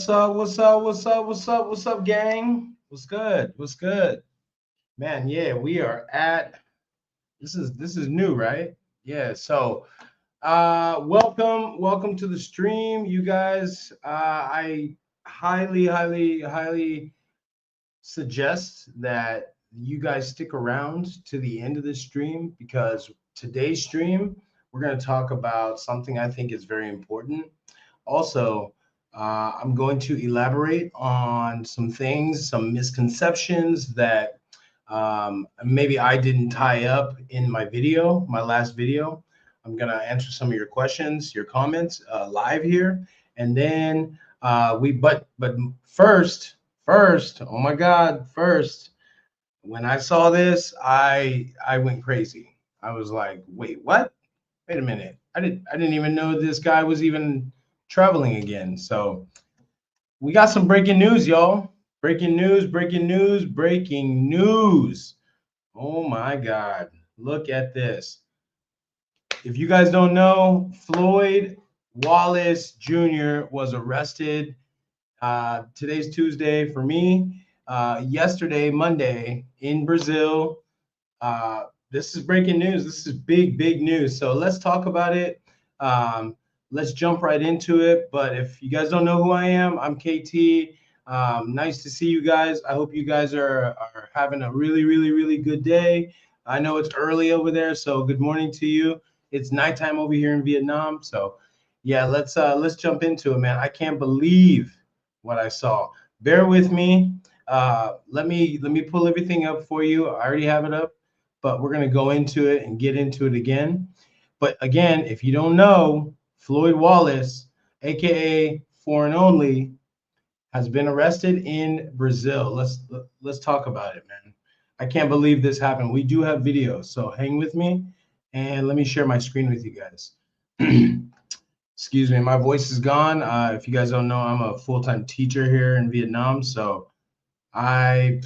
What's up? What's up? What's up? What's up? What's up, gang? What's good? What's good? Man, yeah, we are at this is new, right? Yeah, so welcome to the stream, you guys. I highly suggest that you guys stick around to the end of the stream because today's stream we're going to talk about something I think is very important. Also, I'm going to elaborate on some things, some misconceptions that maybe I didn't tie up in my video, my last video. I'm going to answer some of your questions, your comments live here. And then but first, oh my God, first, when I saw this, I went crazy. I was like, wait, what? Wait a minute. I didn't even know this guy was even traveling again. So we got some breaking news, y'all. Breaking news, breaking news, breaking news. Oh my God. Look at this. If you guys don't know, Floyd Wallace Jr. was arrested. Today's Tuesday for me. Yesterday, Monday, in Brazil. This is breaking news. This is big news. So let's talk about it. Let's jump right into it. But if you guys don't know who I am, I'm KT. Nice to see you guys. I hope you guys are having a really good day. I know it's early over there, so good morning to you. It's nighttime over here in Vietnam. So yeah, let's jump into it, man. I can't believe what I saw. Bear with me. Let me pull everything up for you. I already have it up, but we're going to go into it and get into it again. But again, if you don't know, Floyd Wallace, aka Foreign Only, has been arrested in Brazil. Let's talk about it, man. I can't believe this happened. We do have video, so hang with me and let me share my screen with you guys. Excuse me, my voice is gone. If you guys don't know, I'm a full-time teacher here in Vietnam, so my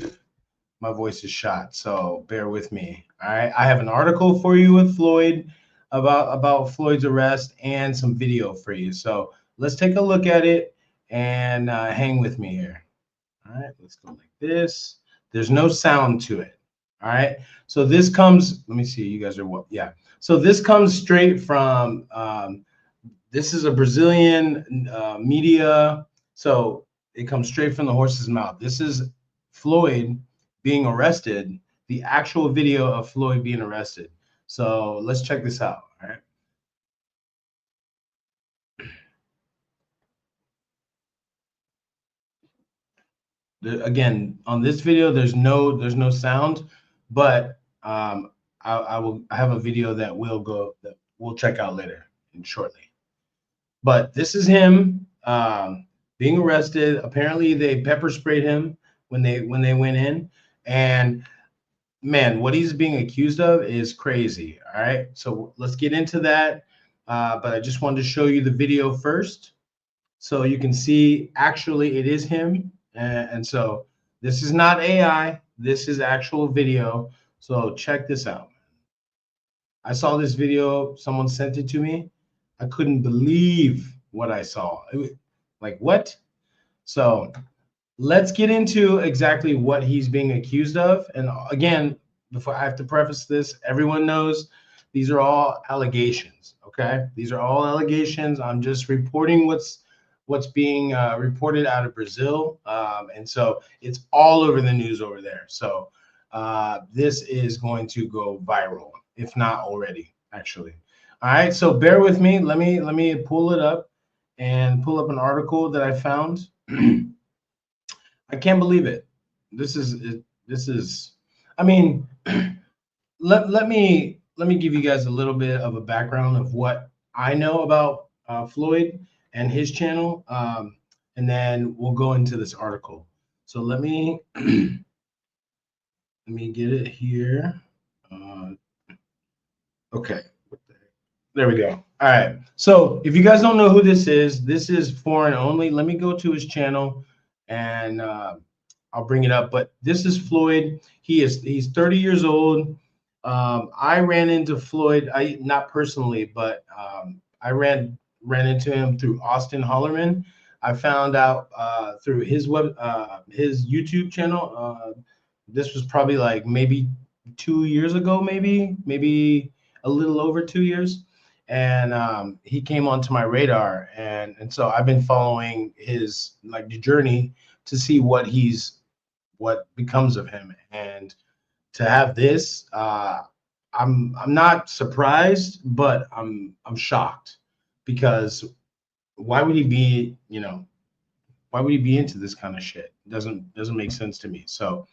voice is shot. So bear with me. All right, I have an article for you with Floyd about Floyd's arrest and some video for you. So let's take a look at it and hang with me here. All right, let's go like this. There's no sound to it. All right, so this comes, let me see, you guys are what? Yeah, so this comes straight from this is a Brazilian media, so it comes straight from the horse's mouth. This is Floyd being arrested, the actual video of Floyd being arrested. So let's check this out. All right. Again, on this video, there's no sound, but I have a video that we'll check out later and shortly. But this is him being arrested. Apparently, they pepper sprayed him when they went in, and man, what he's being accused of is crazy. All right, so let's get into that. But I just wanted to show you the video first, so you can see actually it is him, and so this is not AI. This is actual video. So check this out. I saw this video. Someone sent it to me. I couldn't believe what I saw. Like, what? So let's get into exactly what he's being accused of. And again, before I have to preface this, everyone knows these are all allegations. Okay, these are all allegations. I'm just reporting what's being reported out of Brazil, and so it's all over the news over there. So this is going to go viral, if not already, actually. All right, so bear with me. Let me pull it up and pull up an article that I found. I can't believe it. This is. I mean, let me give you guys a little bit of a background of what I know about Floyd and his channel, and then we'll go into this article. So let me get it here. Okay. There we go. All right. So if you guys don't know who this is Foreign Only. Let me go to his channel and I'll bring it up. But this is Floyd. He's 30 years old. I ran into Floyd, not personally, but I ran into him through Austin Hollerman. I found out through his YouTube channel. This was probably like maybe 2 years ago, maybe a little over 2 years, and he came onto my radar, and so I've been following his like journey to see what becomes of him, and to have this, I'm not surprised, but I'm shocked because why would he be, why would he be into this kind of shit? Doesn't make sense to me. So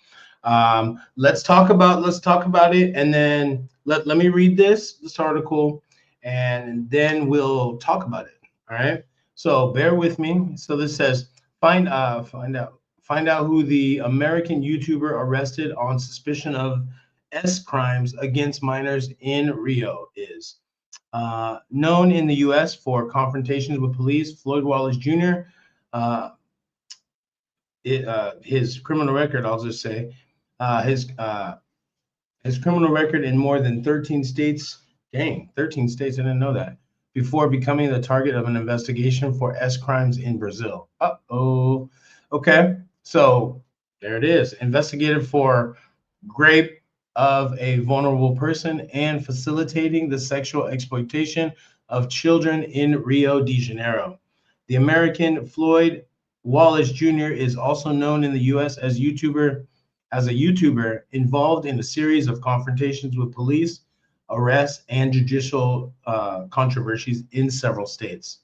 let's talk about it, and then let me read this article, and then we'll talk about it. All right. So bear with me. So this says find out who the American YouTuber arrested on suspicion of S crimes against minors in Rio is. Known in the U.S. for confrontations with police, Floyd Wallace Jr. Uh, his criminal record, I'll just say, uh, his uh, his criminal record in more than 13 states. Dang, 13 states! I didn't know that. Before becoming the target of an investigation for S crimes in Brazil. Uh-oh. Okay, so there it is. Investigated for rape of a vulnerable person and facilitating the sexual exploitation of children in Rio de Janeiro. The American Floyd Wallace Jr. is also known in the U.S. as a YouTuber involved in a series of confrontations with police, arrests, and judicial controversies in several states.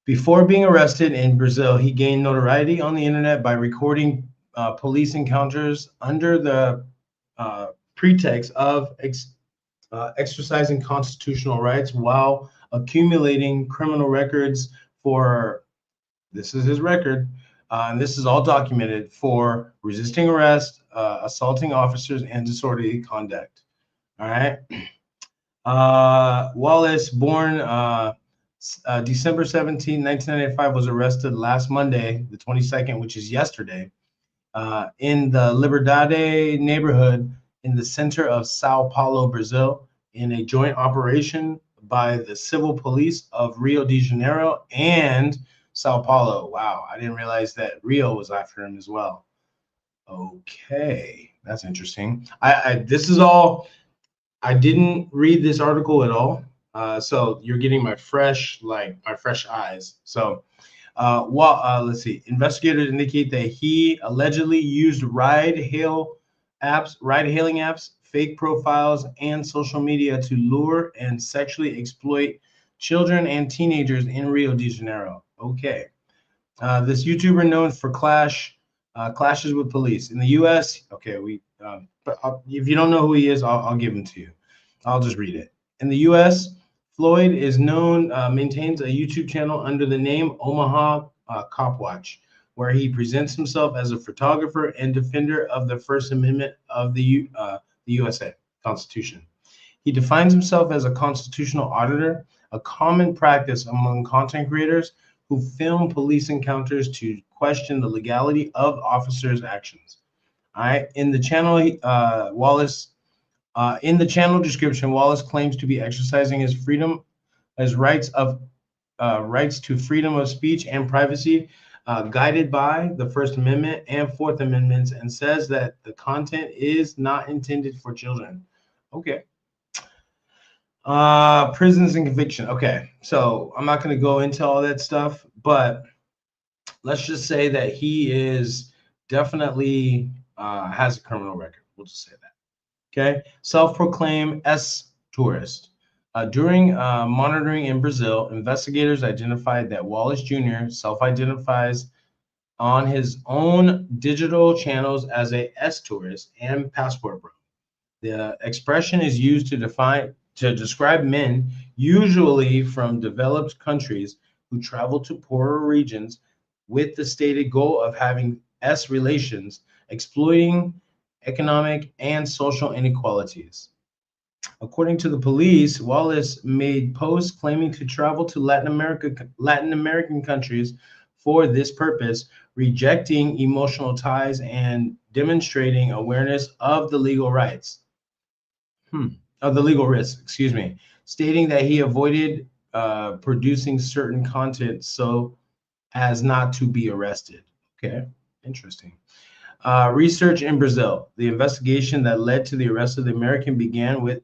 Before being arrested in Brazil, he gained notoriety on the internet by recording police encounters under the pretext of exercising constitutional rights while accumulating criminal records for, this is his record, and this is all documented, for resisting arrest, assaulting officers, and disorderly conduct. All right. Wallace, born December 17, 1995, was arrested last Monday, the 22nd, which is yesterday, in the Liberdade neighborhood in the center of Sao Paulo, Brazil, in a joint operation by the civil police of Rio de Janeiro and Sao Paulo. Wow, I didn't realize that Rio was after him as well. Okay, that's interesting. This is all. I didn't read this article at all, so you're getting my fresh eyes. So let's see. Investigators indicate that he allegedly used ride-hailing apps, fake profiles, and social media to lure and sexually exploit children and teenagers in Rio de Janeiro. Okay. This YouTuber known for clashes with police in the U.S. Okay, if you don't know who he is, I'll give him to you. I'll just read it. In the U.S., Floyd is maintains a YouTube channel under the name Omaha Cop Watch, where he presents himself as a photographer and defender of the First Amendment of the USA Constitution. He defines himself as a constitutional auditor, a common practice among content creators who film police encounters to question the legality of officers' actions. All right. In the channel, in the channel description, Wallace claims to be exercising his rights to freedom of speech and privacy, guided by the First Amendment and Fourth Amendments, and says that the content is not intended for children. Okay. Prisons and conviction. Okay, so I'm not going to go into all that stuff, but let's just say that he is definitely has a criminal record. We'll just say that. Okay, self-proclaimed S tourist. During monitoring in Brazil, investigators identified that Wallace Jr. self-identifies on his own digital channels as a S tourist and passport bro. The expression is used to describe men, usually from developed countries, who travel to poorer regions with the stated goal of having S relations, exploiting economic and social inequalities. According to the police, Wallace made posts claiming to travel to Latin American countries for this purpose, rejecting emotional ties and demonstrating awareness of the legal risks, stating that he avoided producing certain content as not to be arrested. Okay, interesting. Research in Brazil. The investigation that led to the arrest of the American began with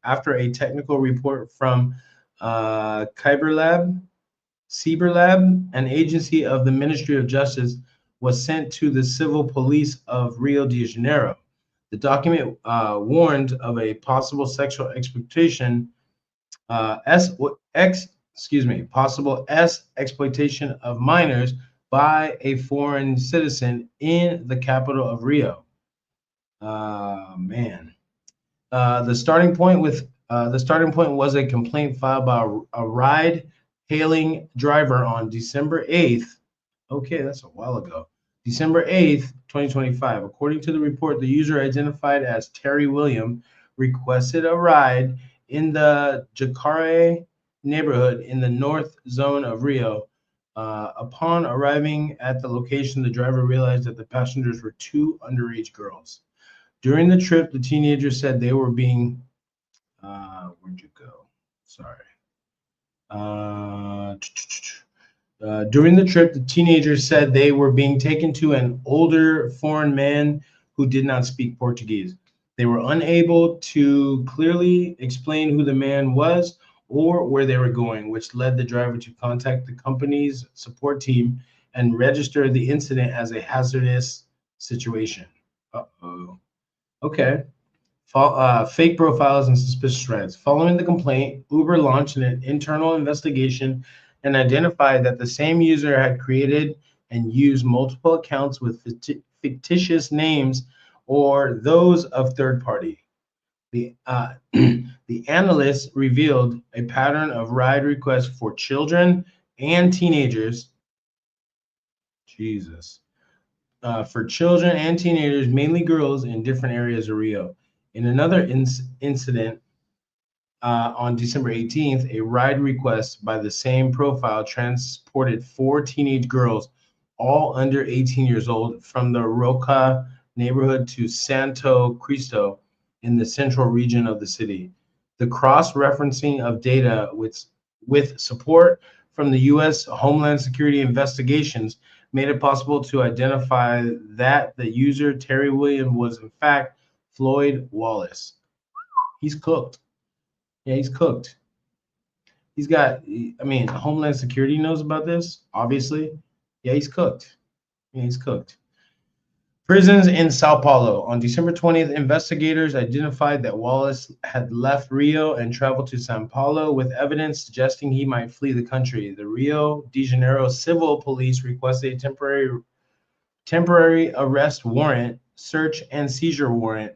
after a technical report from Cyberlab, an agency of the Ministry of Justice, was sent to the civil police of Rio de Janeiro. The document warned of a possible sexual exploitation, possible exploitation of minors by a foreign citizen in the capital of Rio. Man. The starting point was a complaint filed by a ride-hailing driver on December 8th. Okay, that's a while ago. December 8th, 2025. According to the report, the user identified as Terry William requested a ride in the Jacare neighborhood in the north zone of Rio. Upon arriving at the location, the driver realized that the passengers were two underage girls. During the trip, the teenagers said they were being where'd you go? Sorry. During the trip, the teenagers said they were being taken to an older foreign man who did not speak Portuguese. They were unable to clearly explain who the man was or where they were going, which led the driver to contact the company's support team and register the incident as a hazardous situation. Uh-oh. Okay. Fake profiles and suspicious threads. Following the complaint, Uber launched an internal investigation and identified that the same user had created and used multiple accounts with fictitious names or those of third party. The analysts revealed a pattern of ride requests for children and teenagers. Jesus. For children and teenagers, mainly girls, in different areas of Rio. In another incident on December 18th, a ride request by the same profile transported four teenage girls, all under 18 years old, from the Roca neighborhood to Santo Cristo in the central region of the city. The cross-referencing of data with support from the U.S. Homeland Security investigations made it possible to identify that the user, Terry Williams, was in fact Floyd Wallace. He's cooked. Yeah, he's cooked. He's got, I mean, Homeland Security knows about this, obviously. Yeah, he's cooked. Yeah, he's cooked. Prisons in Sao Paulo. On December 20th, investigators identified that Wallace had left Rio and traveled to Sao Paulo with evidence suggesting he might flee the country. The Rio de Janeiro civil police requested a temporary arrest warrant, search and seizure warrant,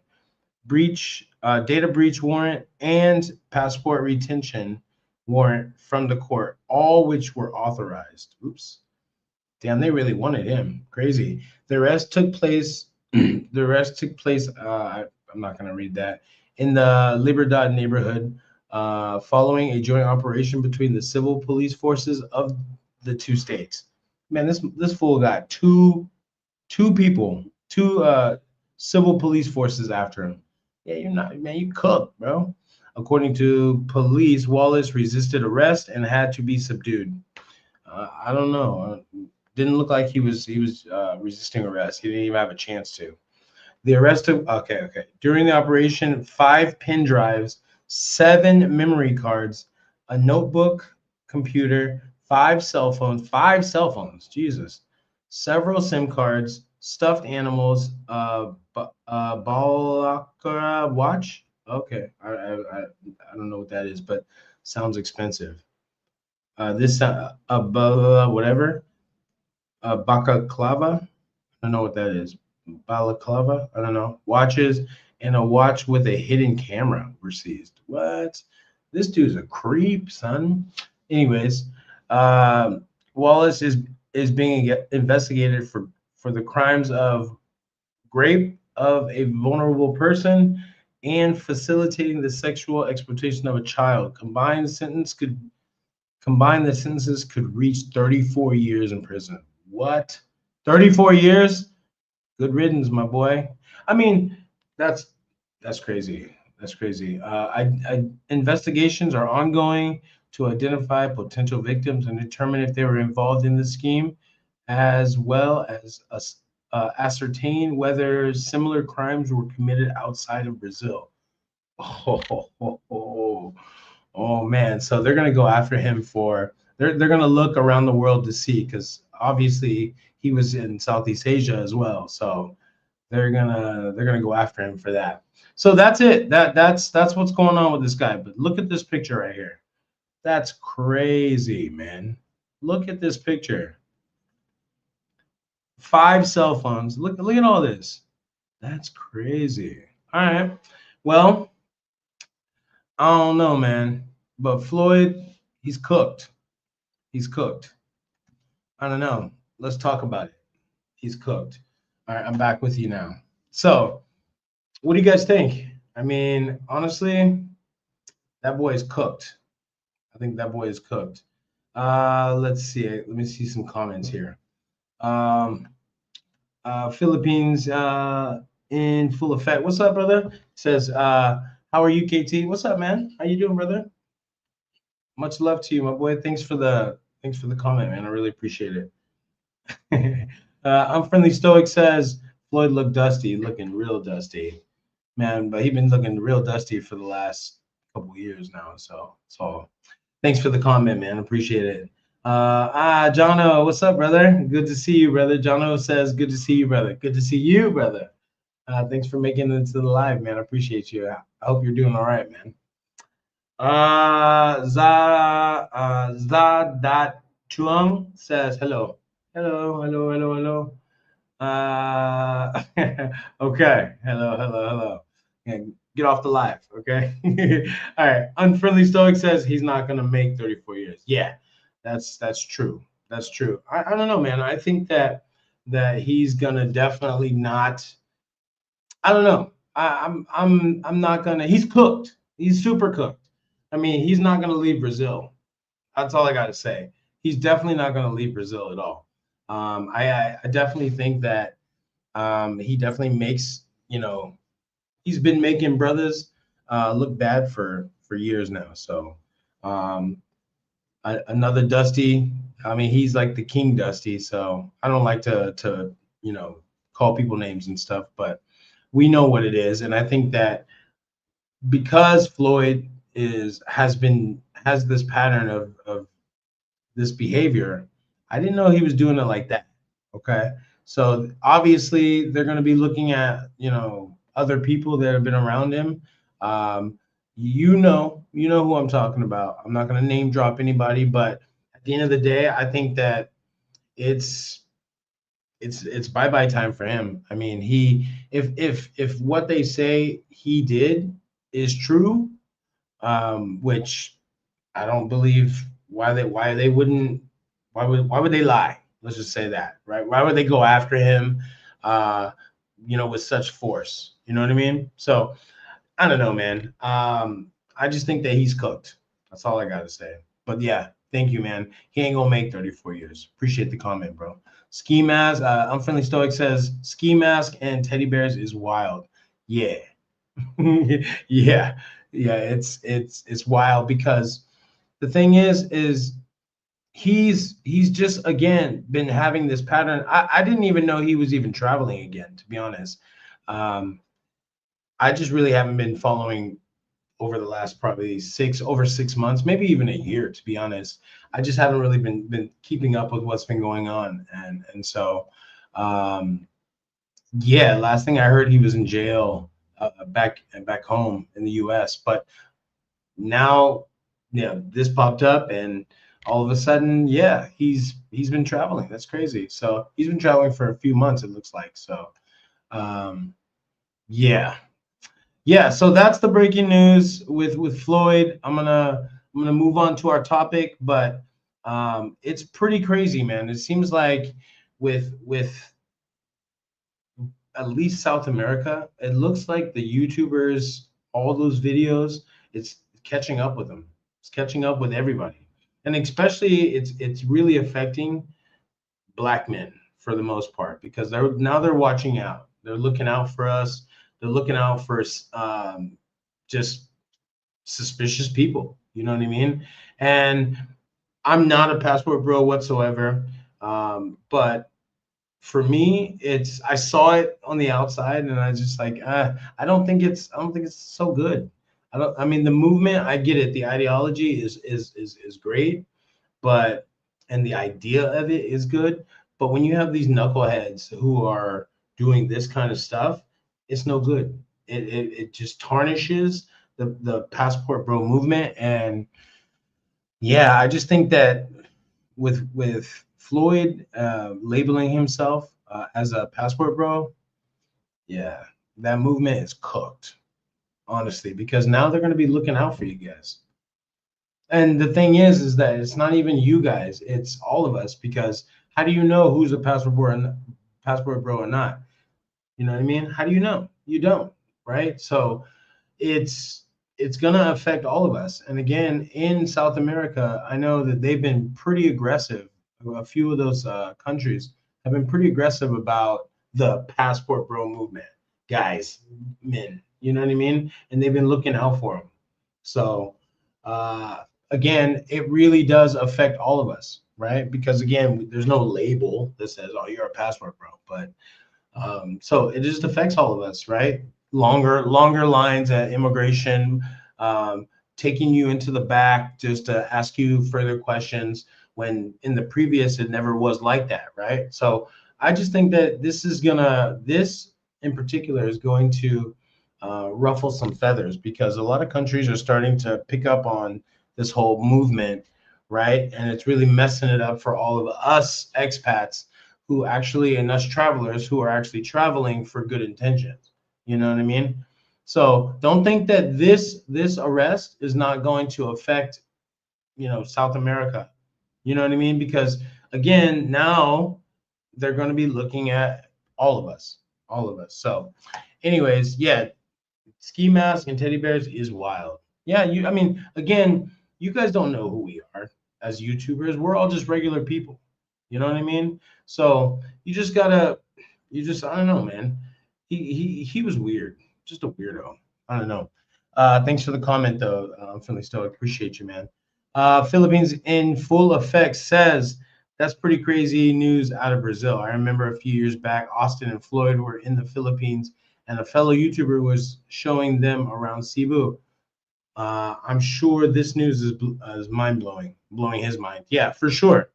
data breach warrant, and passport retention warrant from the court, all which were authorized. Oops. Damn, they really wanted him. Crazy. The arrest took place. I'm not going to read that. In the Liberdade neighborhood, following a joint operation between the civil police forces of the two states. Man, this fool got two civil police forces after him. Yeah, you're not, man. You cooked, bro. According to police, Wallace resisted arrest and had to be subdued. I don't know. Didn't look like he was resisting arrest. He didn't even have a chance to. The arrest took okay. During the operation, 5 pen drives, 7 memory cards, a notebook, computer, 5 cell phones, Jesus, several SIM cards, stuffed animals, Balakara watch. Okay, I don't know what that is, but sounds expensive. This whatever. Balaclava. I don't know what that is. Balaclava. I don't know. Watches and a watch with a hidden camera were seized. What? This dude's a creep, son. Anyways, Wallace is being investigated for the crimes of rape of a vulnerable person and facilitating the sexual exploitation of a child. Combined the sentences could reach 34 years in prison. What? 34 years? Good riddance, my boy. I mean, that's crazy. That's crazy. Investigations are ongoing to identify potential victims and determine if they were involved in the scheme, as well as ascertain whether similar crimes were committed outside of Brazil. Oh, oh man. So they're gonna go after him for they're gonna look around the world to see because obviously he was in Southeast Asia as well. So they're gonna go after him for that. So that's it. That's what's going on with this guy. But look at this picture right here. That's crazy, man. Look at this picture. 5 cell phones. Look at all this. That's crazy. All right. Well, I don't know, man. But Floyd, he's cooked. He's cooked. I don't know. Let's talk about it. He's cooked. All right, I'm back with you now. So, what do you guys think? I mean, honestly, that boy is cooked. I think that boy is cooked. Let's see. Let me see some comments here. Um, Philippines in full effect. What's up, brother? Says, how are you, KT? What's up, man? How you doing, brother? Much love to you, my boy. Thanks for the comment, man. I really appreciate it. I'm friendly stoic says Floyd looked dusty, looking real dusty, man. But he's been looking real dusty for the last couple years now. So thanks for the comment, man. Appreciate it. Jono, what's up, brother? Good to see you, brother. Jono says, good to see you, brother. Good to see you, brother. Thanks for making it to the live, man. I appreciate you. I hope you're doing all right, man. Zadat Chuang says hello. Hello. Okay. Hello. Yeah, get off the live, okay? All right. Unfriendly Stoic says he's not gonna make 34 years. Yeah, that's true. That's true. I don't know, man. I think that he's gonna definitely not. I don't know. I'm not gonna. He's cooked. He's super cooked. I mean, he's not gonna leave Brazil. That's all I gotta say. He's definitely not gonna leave Brazil at all. I definitely think that he definitely makes he's been making brothers look bad for years now. So um, another Dusty. I mean, he's like the King Dusty. So I don't like to call people names and stuff, but we know what it is, and I think that because Floyd has this pattern of this behavior, I didn't know he was doing it like that. Okay. So obviously they're going to be looking at, other people that have been around him. You know who I'm talking about. I'm not going to name drop anybody, but at the end of the day, I think that it's it's bye-bye time for him. I mean, if what they say he did is true, which I don't believe why would they lie? Let's just say that, right? Why would they go after him with such force? You know what I mean? So I don't know, man. I just think that he's cooked. That's all I gotta say. But yeah, thank you, man. He ain't gonna make 34 years. Appreciate the comment, bro. Ski mask, Unfriendly Stoic says ski mask and teddy bears is wild. Yeah. yeah. Yeah, it's wild because the thing is he's just again been having this pattern. I didn't even know he was even traveling again, to be honest. I just really haven't been following over the last probably over 6 months, maybe even a year, to be honest. I just haven't really been keeping up with what's been going on. And so yeah, last thing I heard, he was in jail back home in the US. But now, this popped up, and all of a sudden, yeah, he's been traveling. That's crazy. So he's been traveling for a few months, it looks like. So yeah. So that's the breaking news with Floyd. I'm gonna move on to our topic, but it's pretty crazy, man. It seems like with at least South America, it looks like the YouTubers, all those videos, it's catching up with them. It's catching up with everybody, and especially it's really affecting Black men for the most part because they're watching out. They're looking out for us. They're looking out for just suspicious people. You know what I mean? And I'm not a passport bro whatsoever. But for me, I saw it on the outside, and I just like, I don't think it's so good. I mean, the movement, I get it. The ideology is great, but and the idea of it is good. But when you have these knuckleheads who are doing this kind of stuff, it's no good. It just tarnishes the passport bro movement. And yeah, I just think that with Floyd labeling himself as a passport bro, yeah, that movement is cooked, honestly, because now they're going to be looking out for you guys. And the thing is that it's not even you guys; it's all of us. Because how do you know who's a passport bro or not? You know what I mean? How do you know? You don't, right? So it's it's gonna affect all of us. And again, in South America, I know that they've been pretty aggressive. A few of those countries have been pretty aggressive about the passport bro movement, guys, men. You know what I mean? And they've been looking out for them. So uh, again, it really does affect all of us, right? Because again, there's no label that says, "Oh, you're a passport bro," but so it just affects all of us, right? Longer lines at immigration, um, taking you into the back just to ask you further questions when in the previous it never was like that, right? So I just think that this in particular is going to ruffle some feathers, because a lot of countries are starting to pick up on this whole movement, right? And it's really messing it up for all of us expats who actually, and us travelers who are actually traveling for good intentions. You know what I mean? So don't think that this arrest is not going to affect, South America. You know what I mean? Because again, now they're going to be looking at all of us, all of us. So, anyways, yeah, ski mask and teddy bears is wild. Yeah, I mean, again, you guys don't know who we are as YouTubers. We're all just regular people. You know what I mean? So I don't know, man. He was weird, just a weirdo. I don't know. Thanks for the comment, though. Finley Stoic, appreciate you, man. Philippines in full effect says that's pretty crazy news out of Brazil. I remember a few years back, Austin and Floyd were in the Philippines, and a fellow YouTuber was showing them around Cebu. I'm sure this news is mind blowing, blowing his mind. Yeah, for sure.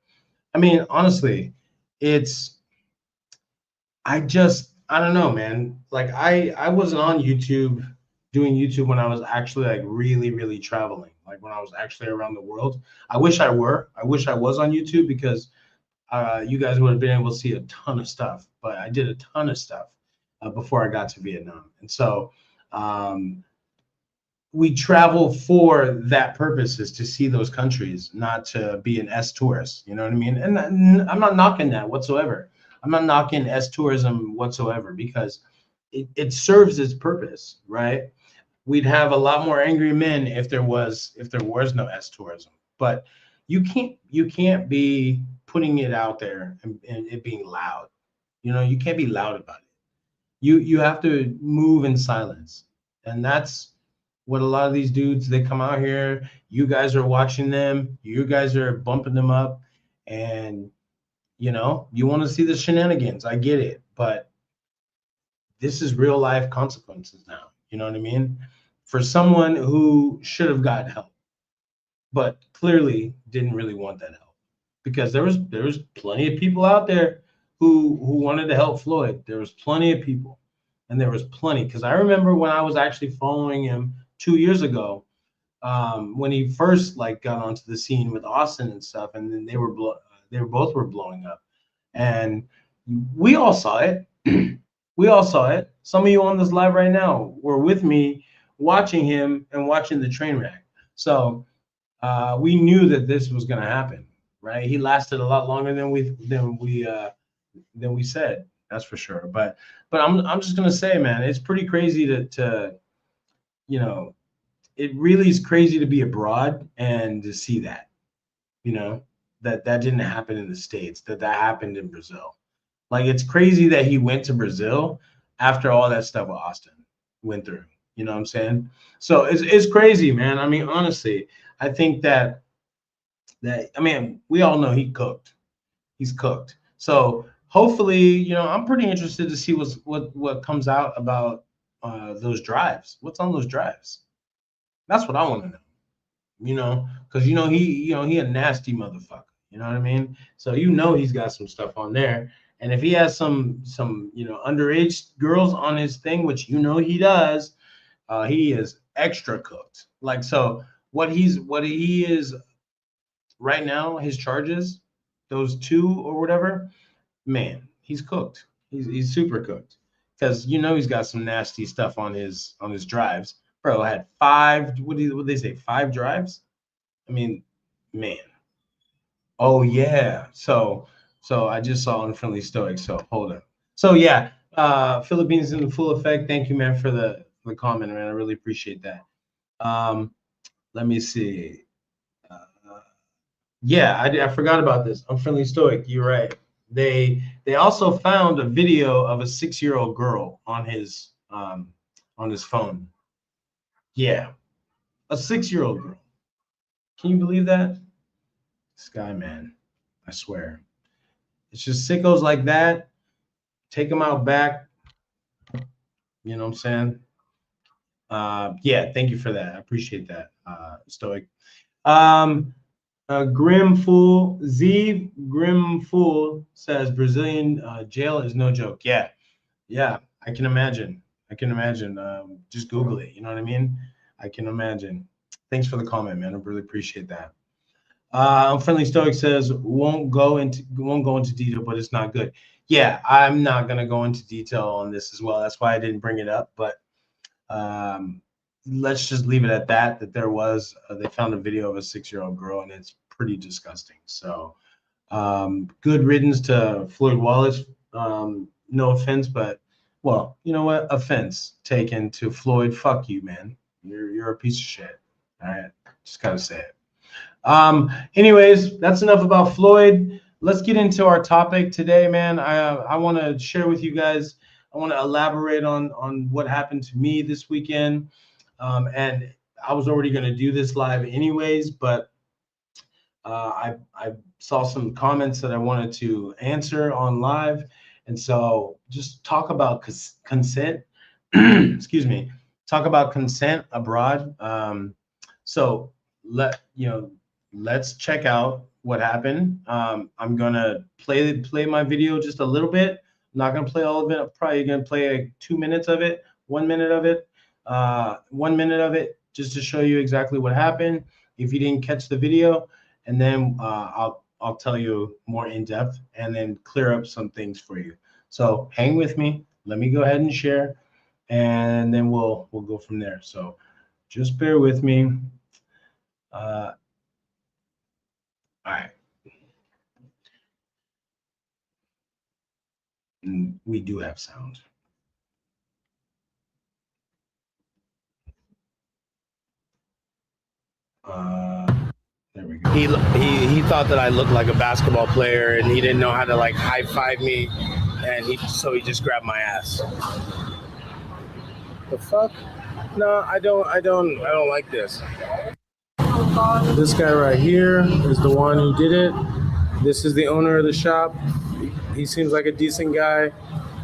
I mean, honestly, it's I don't know, man. Like I wasn't on YouTube doing YouTube when I was actually like really traveling. Like when I was actually around the world. I wish I were. I wish I was on YouTube, because you guys would have been able to see a ton of stuff. But I did a ton of stuff before I got to Vietnam, and so um, we travel for that purpose, is to see those countries, not to be an S tourist. You know what I mean? And I'm not knocking that whatsoever. I'm not knocking S tourism whatsoever, because it serves its purpose, right? We'd have a lot more angry men if there was no S tourism. But you can't be putting it out there and it being loud. You can't be loud about it. You have to move in silence. And that's what a lot of these dudes, they come out here, you guys are watching them, you guys are bumping them up, and you want to see the shenanigans. I get it, but this is real life consequences now. You know what I mean? For someone who should have got help, but clearly didn't really want that help, because there was plenty of people out there who wanted to help Floyd. There was plenty of people, and there was plenty, because I remember when I was actually following him 2 years ago, when he first like got onto the scene with Austin and stuff, and then they were both were blowing up, and we all saw it. We all saw it. Some of you on this live right now were with me watching him and watching the train wreck. So we knew that this was going to happen, right? He lasted a lot longer than we said. That's for sure. But I'm just going to say, man, it's pretty crazy to you know it really is crazy to be abroad and to see that, that didn't happen in the States, that happened in Brazil. Like, it's crazy that he went to Brazil after all that stuff with Austin went through. You know what I'm saying? So it's crazy, man. I mean, honestly, I think that I mean, we all know he cooked. He's cooked. So hopefully, I'm pretty interested to see what comes out about those drives. What's on those drives? That's what I want to know. Because he a nasty motherfucker. You know what I mean? So he's got some stuff on there. And if he has some underage girls on his thing, which he does, he is extra cooked. Like, so what he is right now, his charges, those two or whatever, man, he's cooked. He's super cooked. Because he's got some nasty stuff on his drives. Bro had five, what did they say? 5 drives? I mean, man. Oh yeah. So I just saw Unfriendly Stoic. So hold up. So yeah, Philippines in full effect. Thank you, man, for the comment, man. I really appreciate that. Let me see. Yeah, I forgot about this. Unfriendly Stoic. You're right. They also found a video of a 6-year-old girl on his phone. Yeah, a 6-year-old girl. Can you believe that? Sky man, I swear. It's just sickos like that. Take them out back. You know what I'm saying? Yeah, thank you for that. I appreciate that, Stoic. Grim Fool says Brazilian jail is no joke. Yeah, I can imagine. Just Google it. You know what I mean? I can imagine. Thanks for the comment, man. I really appreciate that. Friendly Stoic says won't go into detail, but it's not good. Yeah, I'm not gonna go into detail on this as well. That's why I didn't bring it up. But let's just leave it at that. That there was they found a video of a 6-year-old girl, and it's pretty disgusting. So good riddance to Floyd Wallace. No offense, but well, you know what? Offense taken to Floyd. Fuck you, man. You're a piece of shit. All right, just gotta say it. Anyways, that's enough about Floyd. Let's get into our topic today, man. I want to share with you guys. I want to elaborate on what happened to me this weekend. And I was already going to do this live anyways, but I saw some comments that I wanted to answer on live, and so just talk about consent. Excuse me. Talk about consent abroad. So let's check out what happened. I'm gonna play my video just a little bit. I'm not gonna play all of it. I'm probably gonna play like 2 minutes of it, 1 minute of it, 1 minute of it, just to show you exactly what happened. If you didn't catch the video, and then I'll tell you more in depth, and then clear up some things for you. So hang with me. Let me go ahead and share, and then we'll go from there. So just bear with me. All right. And we do have sound. There we go. He thought that I looked like a basketball player, and he didn't know how to like high five me, and so he just grabbed my ass. The fuck? No, I don't like this. This guy right here is the one who did it. This is the owner of the shop. He seems like a decent guy.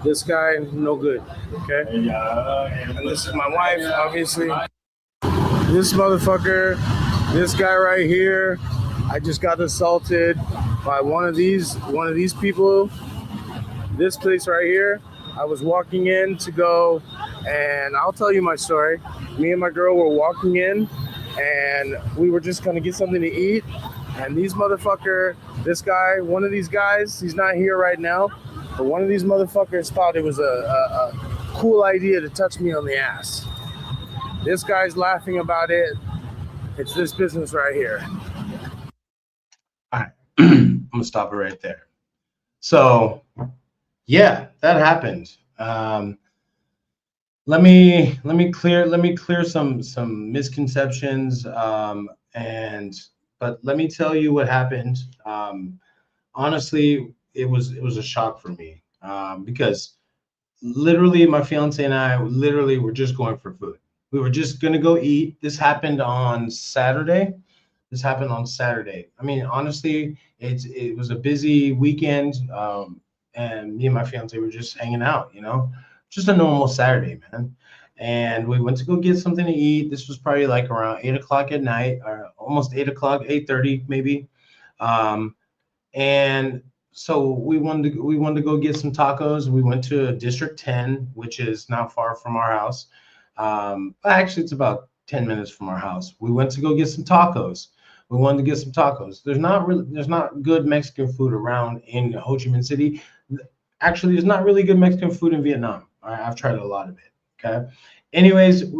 This guy, no good. Okay? And this is my wife, obviously. This motherfucker, this guy right here, I just got assaulted by one of these people. This place right here, I was walking in to go, and I'll tell you my story. Me and my girl were walking in, and we were just gonna get something to eat. And these motherfucker, this guy, one of these guys, he's not here right now, but one of these motherfuckers thought it was a cool idea to touch me on the ass. This guy's laughing about it. It's this business right here. All right, I'm gonna stop it right there. So, yeah, that happened. Let me clear some misconceptions. But let me tell you what happened. Honestly, it was a shock for me because literally my fiance and I were just going for food. We were just gonna go eat. This happened on Saturday. This happened on Saturday. I mean, honestly, it was a busy weekend, and me and my fiance were just hanging out, just a normal Saturday, man. And we went to go get something to eat. This was probably like around 8 o'clock at night, or almost 8 o'clock, 8:30 maybe. Um, and so we wanted to go get some tacos. We went to District 10, which is not far from our house. Actually, it's about 10 minutes from our house. We went to go get some tacos. We wanted to get some tacos. There's not good Mexican food around in Ho Chi Minh City. Actually, there's not really good Mexican food in Vietnam. I've tried a lot of it. Okay. Anyways,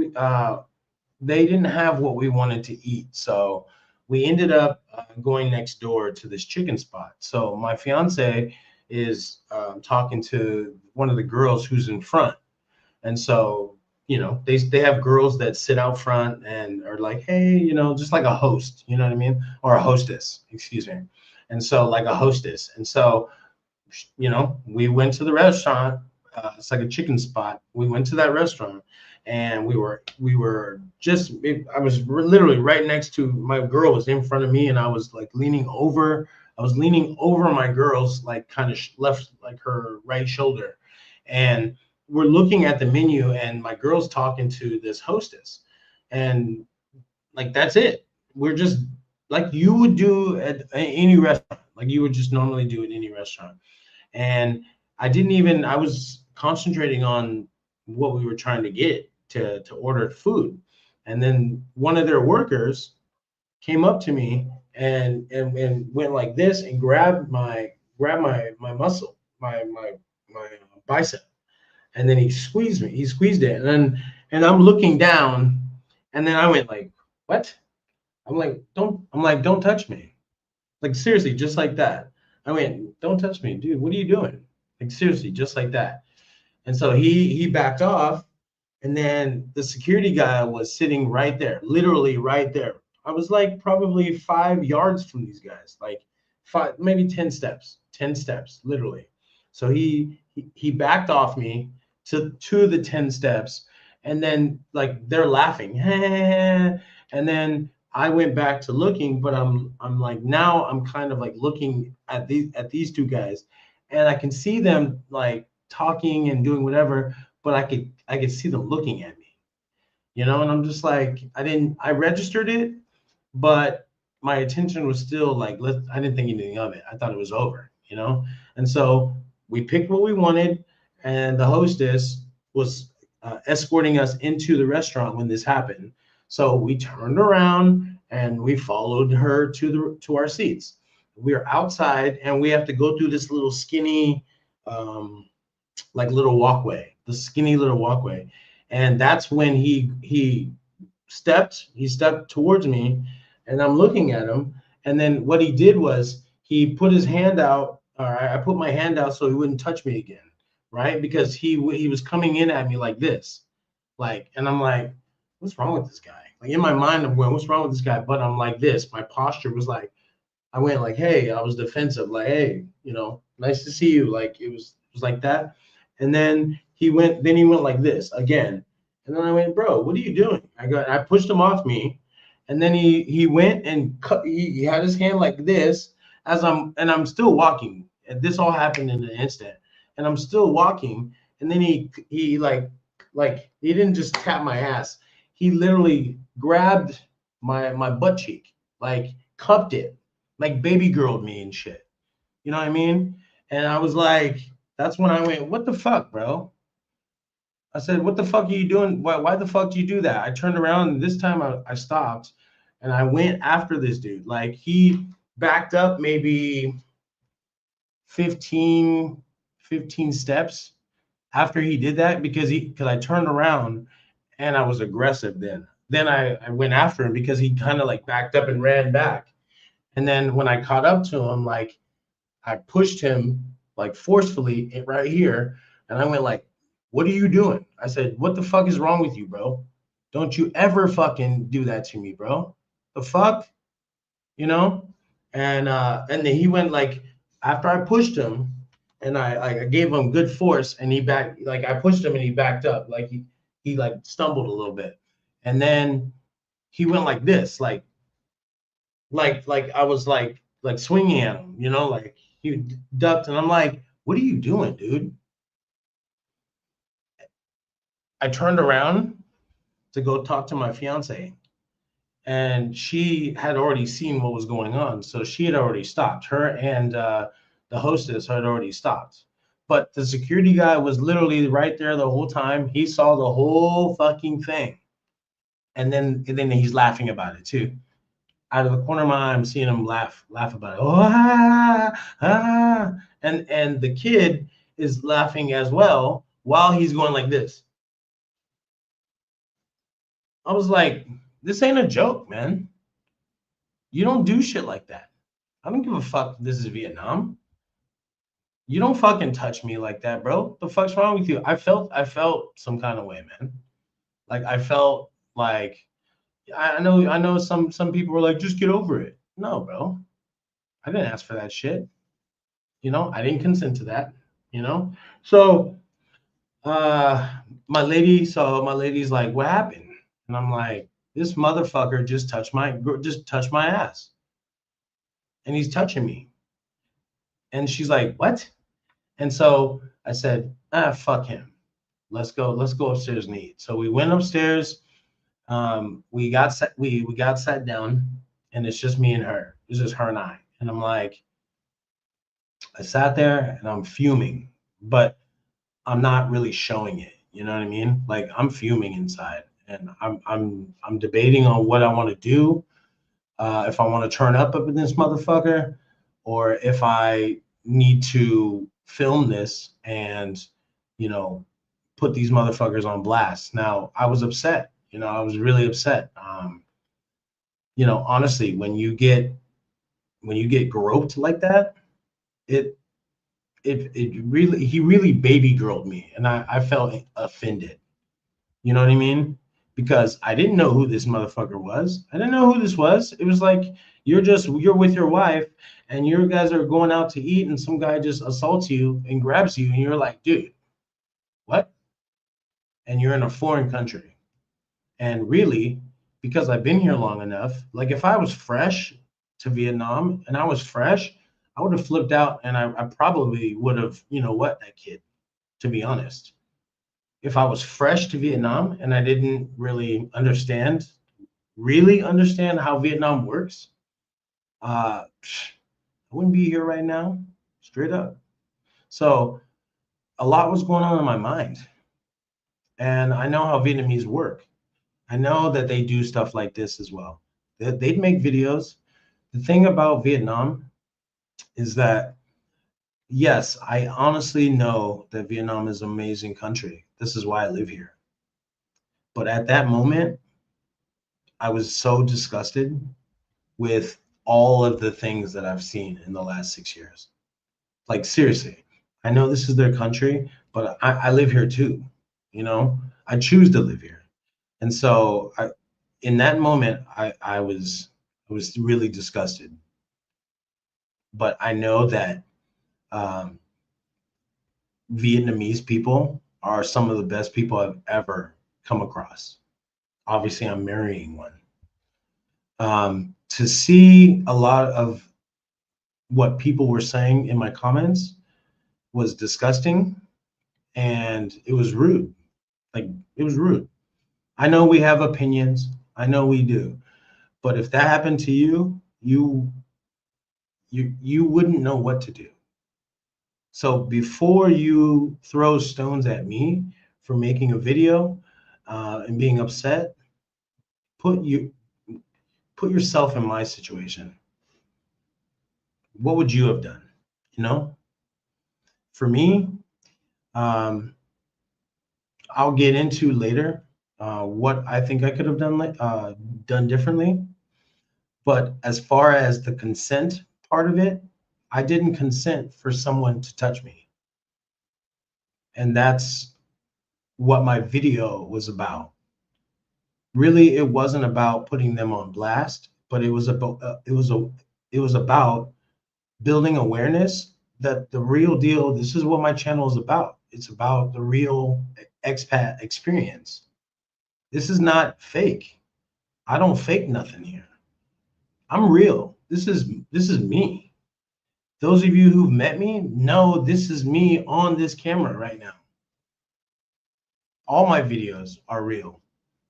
they didn't have what we wanted to eat. So we ended up going next door to this chicken spot. So my fiance is talking to one of the girls who's in front. And so, they have girls that sit out front and are like, hey, just like a host, you know what I mean? Or a hostess, excuse me. And so, like a hostess. And so, we went to the restaurant. It's like a chicken spot. We went to that restaurant, and we were just. I was literally right next to my girl was in front of me, and I was like leaning over. I was leaning over my girl's like kind of left, like her right shoulder, and we're looking at the menu, and my girl's talking to this hostess, and like that's it. We're just like you would do at any restaurant, like you would just normally do at any restaurant. And I was concentrating on what we were trying to get to order food. And then one of their workers came up to me and went like this and grabbed my muscle, my bicep. And then he squeezed it. And I'm looking down, and then I went like, what? I'm like, don't touch me. Like seriously, just like that. I went, don't touch me, dude. What are you doing? Like seriously, just like that. And so he backed off, and then the security guy was sitting right there, literally right there. I was like probably 5 yards from these guys, like five, maybe 10 steps, literally. So he backed off me to the 10 steps, and then like they're laughing. And then I went back to looking, but I'm like now I'm kind of like looking at these two guys, and I can see them like talking and doing whatever, but I could see them looking at me, and I'm just like I registered it, but my attention was still like I didn't think anything of it. I thought it was over. And so we picked what we wanted, and the hostess was escorting us into the restaurant when this happened. So we turned around and we followed her to our seats. We are outside, and we have to go through this little skinny like little walkway, the skinny little walkway. And that's when he stepped towards me, and I'm looking at him. And then what he did was he put his hand out, or I put my hand out so he wouldn't touch me again, right? Because he was coming in at me like this, like, and I'm like, what's wrong with this guy? Like in my mind, I'm going, what's wrong with this guy? But I'm like this. My posture was like, I went like, hey, I was defensive, like, hey, nice to see you. Like it was like that. And then he went like this again. And then I went, bro, what are you doing? I pushed him off me. And then he went and he had his hand like this I'm still walking. And this all happened in an instant. And I'm still walking. And then he like he didn't just tap my ass. He literally grabbed my butt cheek, like cupped it, like baby girled me and shit. You know what I mean? And I was like, that's when I went, what the fuck, bro? I said, what the fuck are you doing? Why the fuck do you do that? I turned around, and this time I stopped, and I went after this dude. Like he backed up maybe 15, 15 steps after he did that, because I turned around and I was aggressive then. Then I went after him because he kind of like backed up and ran back. And then when I caught up to him, like I pushed him like forcefully right here, and I went like, "What are you doing?" I said, "What the fuck is wrong with you, bro? Don't you ever fucking do that to me, bro? The fuck, you know?" And then he went like after I pushed him, and I gave him good force, and he backed like I pushed him and he backed up like he like stumbled a little bit, and then he went like this, like like I was like swinging at him, you know, like he ducked, and I'm like, what are you doing, dude? I turned around to go talk to my fiance, and she had already seen what was going on, so she had already stopped. Her and the hostess had already stopped, but the security guy was literally right there the whole time. He saw the whole fucking thing, and then he's laughing about it too. Out of the corner of my eye, I'm seeing him laugh about it. Oh, and the kid is laughing as well while he's going like this. I was like, this ain't a joke, man. You don't do shit like that. I don't give a fuck if this is Vietnam. You don't fucking touch me like that, bro. The fuck's wrong with you? I felt some kind of way, man. Like I felt like I know some people were like, just get over it. No, bro. I didn't ask for that shit. You know, I didn't consent to that, you know? So uh my lady's like, what happened? And I'm like, this motherfucker just touched my ass. And he's touching me. And she's like, what? And so I said, fuck him. Let's go upstairs and eat. So we went upstairs. We got sat down, and it's just me and her. It's just her and I. And I'm like, I sat there and I'm fuming, but I'm not really showing it. You know what I mean? Like I'm fuming inside, and I'm debating on what I want to do. If I want to turn up in this motherfucker, or if I need to film this and, you know, put these motherfuckers on blast. Now I was upset. You know, I was really upset. You know, honestly, when you get groped like that, it it really he really baby girled me, and I felt offended. You know what I mean? Because I didn't know who this motherfucker was. I didn't know who this was. It was like you're with your wife and you guys are going out to eat and some guy just assaults you and grabs you and you're like, dude, what? And you're in a foreign country. And really, because I've been here long enough, like if I was fresh to Vietnam and I was fresh, I would have flipped out and I probably would have, you know what, that kid, to be honest. If I was fresh to Vietnam and I didn't really understand how Vietnam works, I wouldn't be here right now, straight up. So a lot was going on in my mind, and I know how Vietnamese work. I know that they do stuff like this as well. They'd make videos. The thing about Vietnam is that, yes, I honestly know that Vietnam is an amazing country. This is why I live here. But at that moment, I was so disgusted with all of the things that I've seen in the last 6 years. Like seriously, I know this is their country, but I live here too. You know, I choose to live here, and so in that moment, I was really disgusted. But I know that um, Vietnamese people are some of the best people I've ever come across. Obviously, I'm marrying one. To see a lot of what people were saying in my comments was disgusting and it was rude. Like it was rude. I know we have opinions. I know we do. But if that happened to you, you wouldn't know what to do. So before you throw stones at me for making a video and being upset, put you put yourself in my situation. What would you have done? You know, for me, um, I'll get into later what I think I could have done differently. But as far as the consent part of it, I didn't consent for someone to touch me, and that's what my video was about. Really, it wasn't about putting them on blast, but it was about building awareness that the real deal. This is what my channel is about. It's about the real expat experience. This is not fake. I don't fake nothing here. I'm real. This is me. Those of you who've met me know this is me on this camera right now. All my videos are real.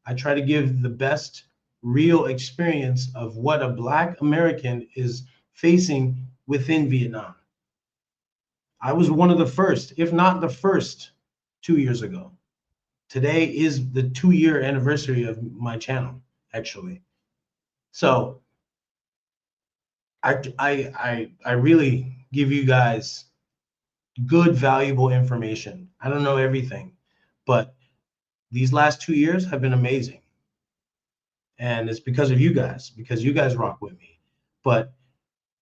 I try to give the best real experience of what a Black American is facing within Vietnam. I was one of the first, if not the first, 2 years ago. Today is the 2-year anniversary of my channel, actually. So I really give you guys good, valuable information. I don't know everything, but these last 2 years have been amazing. And it's because of you guys, because you guys rock with me. But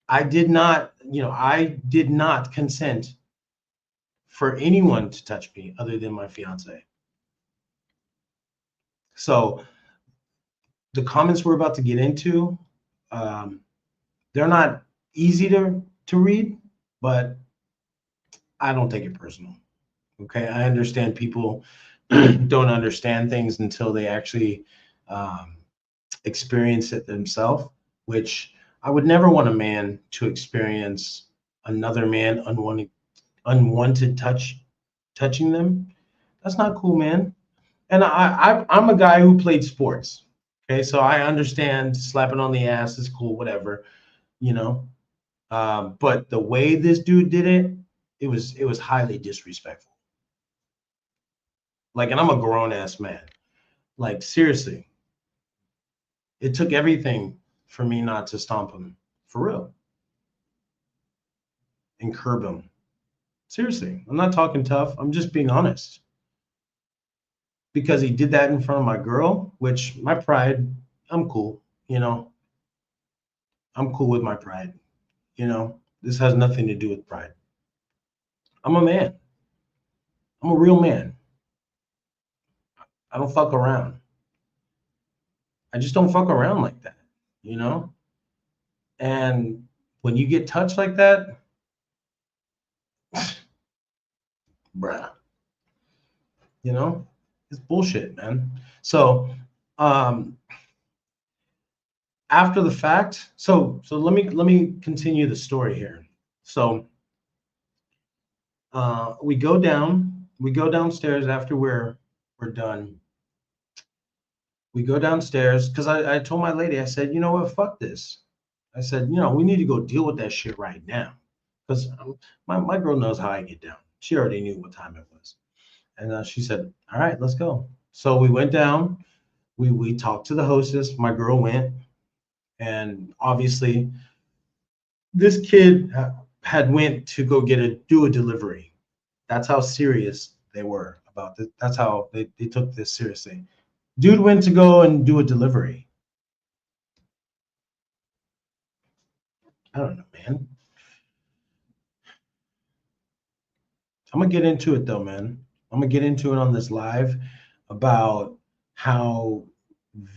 I did not, I did not consent for anyone to touch me other than my fiance. So the comments we're about to get into, they're not easy to read, but I don't take it personal. Okay, I understand people don't understand things until they actually experience it themselves, which I would never want a man to experience another man unwanted touching them. That's not cool, man. And I'm a guy who played sports. Okay, so I understand slapping on the ass is cool, whatever, you know. But the way this dude did it, it was highly disrespectful. Like, and I'm a grown ass man. Like, seriously, it took everything for me not to stomp him, for real, and curb him. Seriously, I'm not talking tough. I'm just being honest. Because he did that in front of my girl, which my pride, I'm cool, I'm cool with my pride, This has nothing to do with pride. I'm a man. I'm a real man. I don't fuck around. I just don't fuck around like that, you know? And when you get touched like that, bruh, it's bullshit, man. So, um, after the fact, so let me continue the story here. So, we go downstairs after we're done. We go downstairs because I told my lady, I said, you know what, fuck this. I said, we need to go deal with that shit right now. Because my girl knows how I get down. She already knew what time it was. And she said, all right, let's go. So we went down. We talked to the hostess. My girl went. And obviously, this kid had went to go do a delivery. That's how serious they were about this. That's how they took this seriously. Dude went to go and do a delivery. I don't know, man. I'm gonna get into it though, man. I'm gonna get into it on this live about how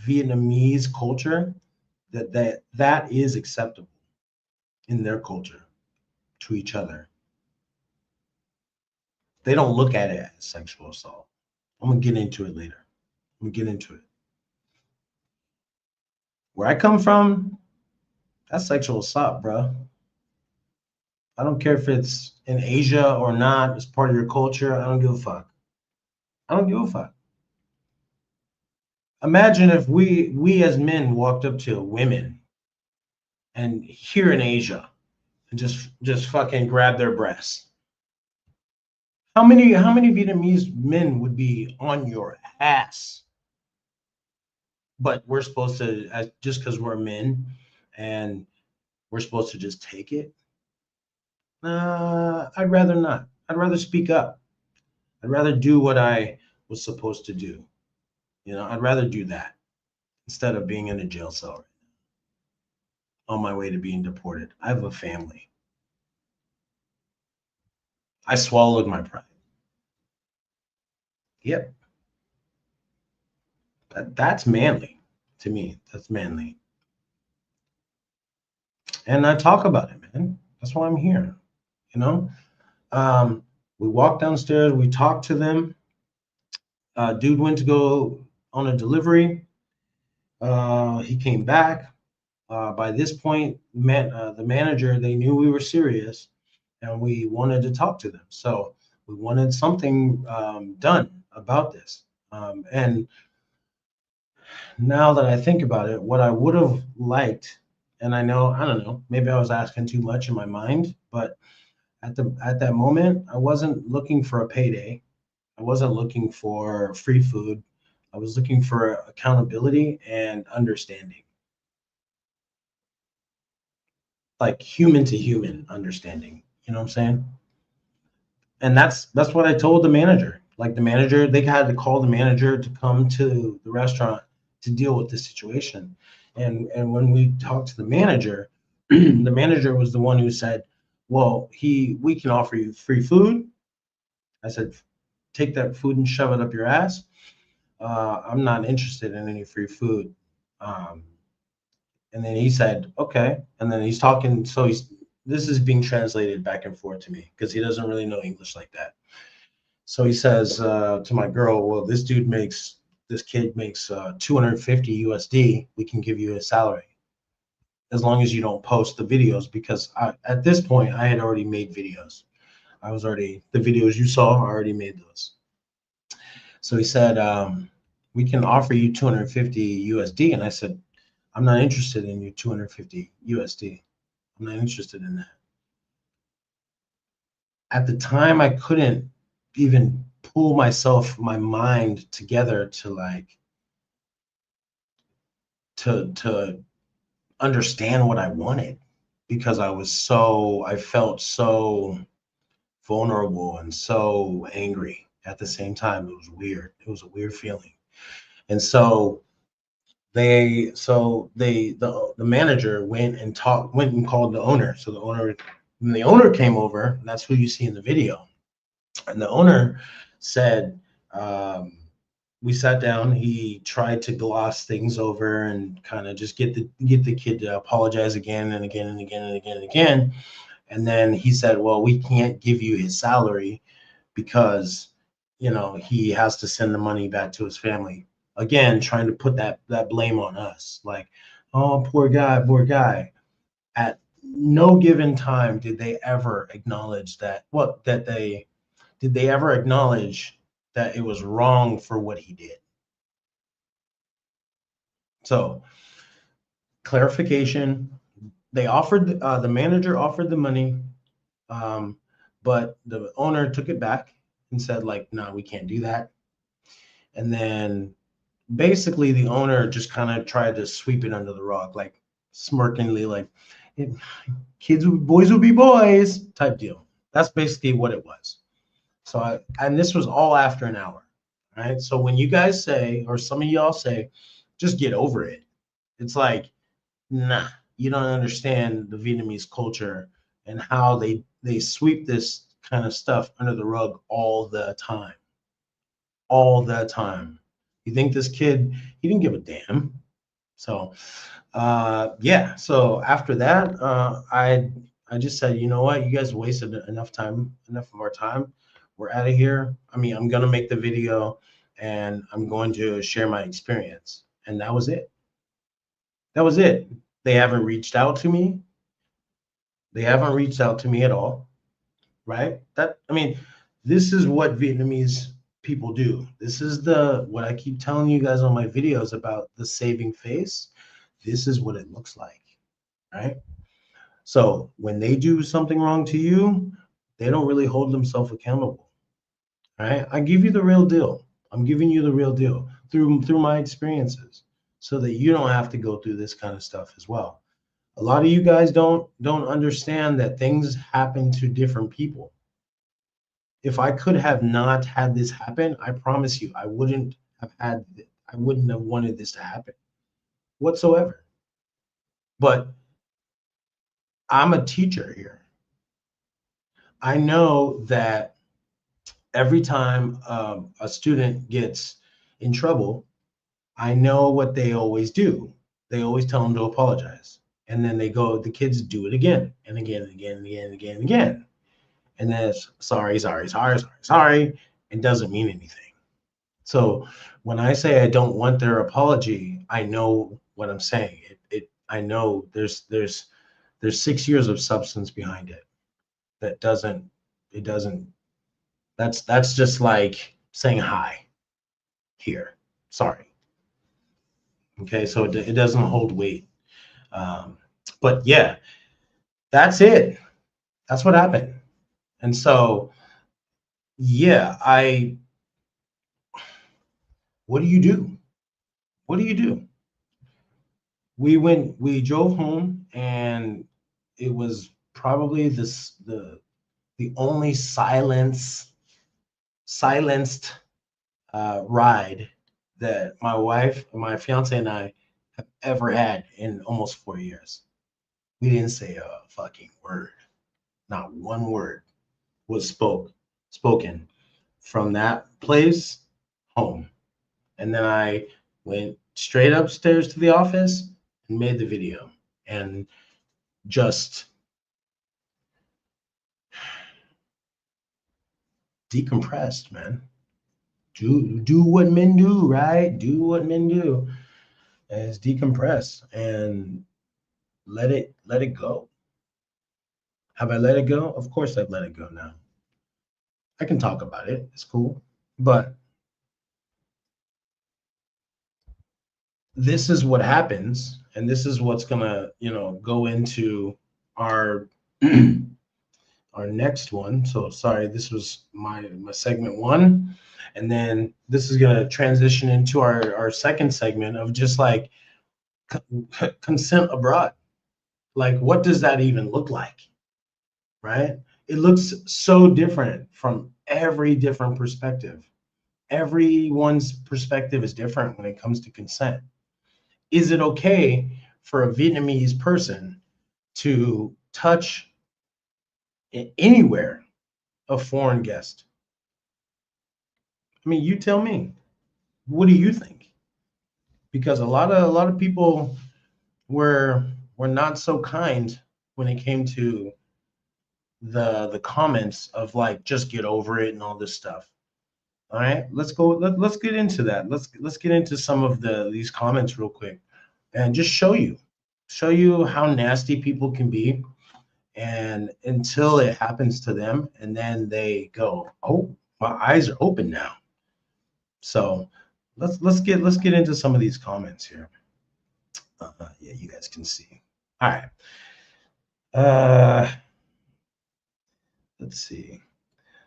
Vietnamese culture that is acceptable in their culture to each other. They don't look at it as sexual assault. I'm gonna get into it later. I'm gonna get into it. Where I come from, that's sexual assault, bro. I don't care if it's in Asia or not. It's part of your culture. I don't give a fuck. I don't give a fuck. Imagine if we as men walked up to women and here in Asia and just fucking grab their breasts. How many Vietnamese men would be on your ass? But we're supposed to, just because we're men and we're supposed to just take it. I'd rather not. I'd rather speak up. I'd rather do what I was supposed to do. I'd rather do that instead of being in a jail cell right now, on my way to being deported. I have a family. I swallowed my pride. Yep. That's manly to me. That's manly. And I talk about it, man. That's why I'm here. We walked downstairs, we talked to them. Dude went to go on a delivery. He came back. by this point, the manager, they knew we were serious and we wanted to talk to them. So we wanted something done about this. And now that I think about it, what I would have liked, and I know, I don't know, maybe I was asking too much in my mind, but at that moment, I wasn't looking for a payday. I wasn't looking for free food. I was looking for accountability and understanding, like human to human understanding. You know what I'm saying? And that's what I told the manager. Like the manager, they had to call the manager to come to the restaurant to deal with the situation. And when we talked to the manager, the manager was the one who said, "Well, we can offer you free food." I said, "Take that food and shove it up your ass. I'm not interested in any free food." Um, and then he said, "Okay." And then he's talking. So this is being translated back and forth to me because he doesn't really know English like that. So he says to my girl, "Well, this kid makes 250 USD. We can give you a salary as long as you don't post the videos because at this point I had already made videos. The videos you saw, I already made those." So he said, "We can offer you 250 USD." And I said, "I'm not interested in your 250 USD. I'm not interested in that." At the time, I couldn't even pull my mind together to to understand what I wanted because I felt so vulnerable and so angry at the same time. It was weird. It was a weird feeling. And the manager went and called the owner. So when the owner came over, that's who you see in the video. And the owner said, we sat down. He tried to gloss things over and kind of just get the kid to apologize again and again and again and again and again. And then he said, "Well, we can't give you his salary because he has to send the money back to his family." Again, trying to put that blame on us, like, "Oh, poor guy, poor guy." At no given time did they ever acknowledge that it was wrong for what he did. So clarification, the manager offered the money, but the owner took it back and said, like, "No, we can't do that." And then basically the owner just kind of tried to sweep it under the rug, like smirkingly, like, boys will be boys type deal. That's basically what it was. And this was all after an hour. Right. So when you guys say, or some of y'all say, "Just get over it," it's like, nah, you don't understand the Vietnamese culture and how they sweep this kind of stuff under the rug all the time. All the time. You think this kid, he didn't give a damn. So yeah. So after that, I just said, "You know what? You guys wasted enough of our time. We're out of here." I mean, I'm gonna make the video and I'm going to share my experience. And that was it. That was it. They haven't reached out to me. They haven't reached out to me at all. Right? I mean, this is what Vietnamese people do. This is what I keep telling you guys on my videos about the saving face. This is what it looks like. Right? So when they do something wrong to you, they don't really hold themselves accountable. Right? I give you the real deal. I'm giving you the real deal through my experiences so that you don't have to go through this kind of stuff as well. A lot of you guys don't understand that things happen to different people. If I could have not had this happen, I promise you, I wouldn't have wanted this to happen whatsoever. But I'm a teacher here. I know that every time a student gets in trouble, I know what they always do. They always tell them to apologize. And then the kids do it again and again and again and again and again and again. And then it's sorry, sorry, sorry, sorry, sorry. It doesn't mean anything. So when I say I don't want their apology, I know what I'm saying. I know there's 6 years of substance behind it that doesn't it doesn't that's just like saying hi here. Sorry. Okay, so it doesn't hold weight. Um, but yeah, that's it. That's what happened. And so yeah, what do you do? What do you do? We drove home, and it was probably the only silenced ride that my fiance and I have ever had in almost 4 years. We didn't say a fucking word. Not one word was spoken from that place home. And then I went straight upstairs to the office and made the video and just decompressed, man. Do what men do, right? Do what men do, is decompress and let it go. Have I let it go? Of course I've let it go now. I can talk about it. It's cool. But this is what happens, and this is what's gonna, go into our our next one. So sorry, this was my segment one, and then this is gonna transition into our second segment of just like consent abroad. Like, what does that even look like, right? It looks so different from every different perspective. Everyone's perspective is different when it comes to consent. Is it okay for a Vietnamese person to touch anywhere a foreign guest? I mean, you tell me. What do you think? Because a lot of people were not so kind when it came to the comments of like just get over it and all this stuff. All right, let's go. Let's get into that. Let's get into some of these comments real quick and just show you how nasty people can be, and until it happens to them, and then they go, oh, my eyes are open now. So let's get into some of these comments here. Yeah, you guys can see. All right. Uh, let's see.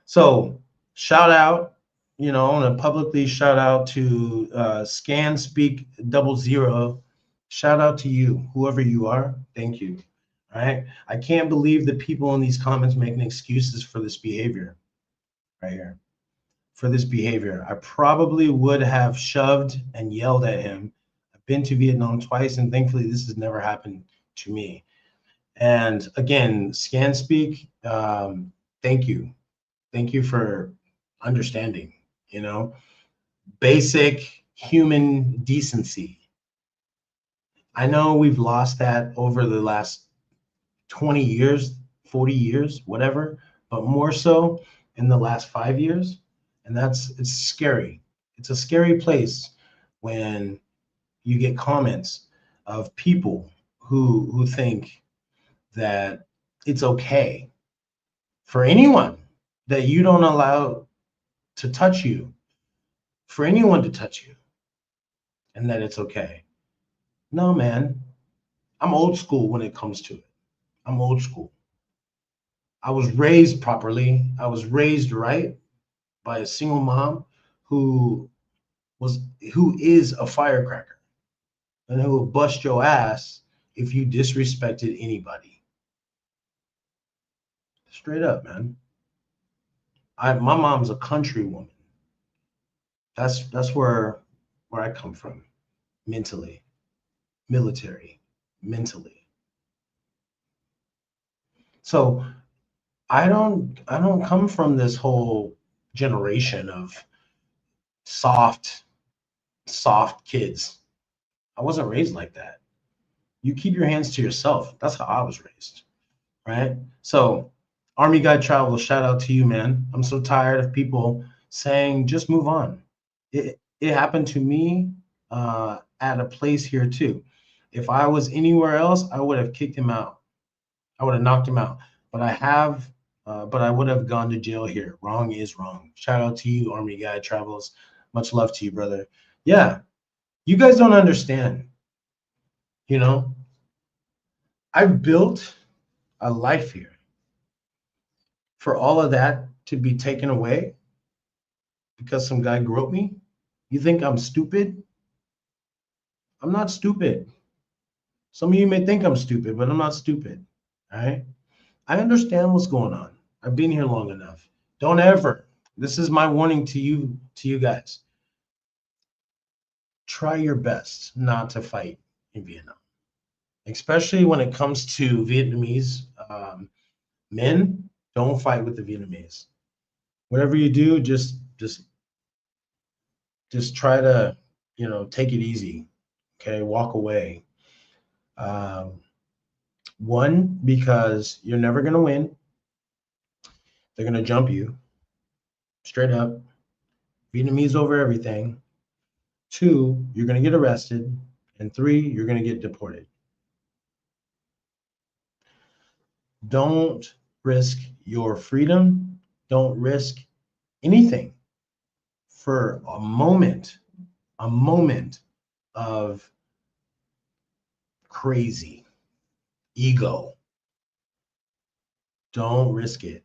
So shout out, I want to publicly shout out to Scan Speak 00. Shout out to you, whoever you are. Thank you. All right. I can't believe the people in these comments making excuses for this behavior right here. For this behavior, I probably would have shoved and yelled at him. I've been to Vietnam twice, and thankfully, this has never happened to me. And again, Scan Speak, thank you. Thank you for understanding, basic human decency. I know we've lost that over the last 20 years, 40 years, whatever, but more so in the last 5 years. And it's scary. It's a scary place when you get comments of people who think that it's okay for anyone that you don't allow to touch you, for anyone to touch you, and that it's okay. No, man, I'm old school when it comes to it. I'm old school. I was raised properly. I was raised right by a single mom who who is a firecracker and who will bust your ass if you disrespected anybody. Straight up, man. My mom's a country woman. That's where I come from, mentally, military, mentally. So I don't come from this whole generation of soft soft kids. I wasn't raised like that. You keep your hands to yourself. That's how I was raised, right? So, Army Guy Travel, shout out to you, man. I'm so tired of people saying just move on. It happened to me at a place here too. If I was anywhere else, I would have kicked him out. I would have knocked him out. But I would have gone to jail here. Wrong is wrong. Shout out to you, Army Guy Travels. Much love to you, brother. Yeah, you guys don't understand. You know, I've built a life here. For all of that to be taken away because some guy groped me, you think I'm stupid? I'm not stupid. Some of you may think I'm stupid, but I'm not stupid. All right. I understand what's going on. I've been here long enough. Don't ever, this is my warning to you guys. Try your best not to fight in Vietnam, especially when it comes to Vietnamese men. Don't fight with the Vietnamese. Whatever you do, just try to, take it easy. Okay, walk away. Um, One, because you're never gonna win. They're gonna jump you straight up. Vietnamese over everything. Two, you're gonna get arrested, and three, you're gonna get deported. Don't risk your freedom. Don't risk anything for a moment of crazy ego. Don't risk it.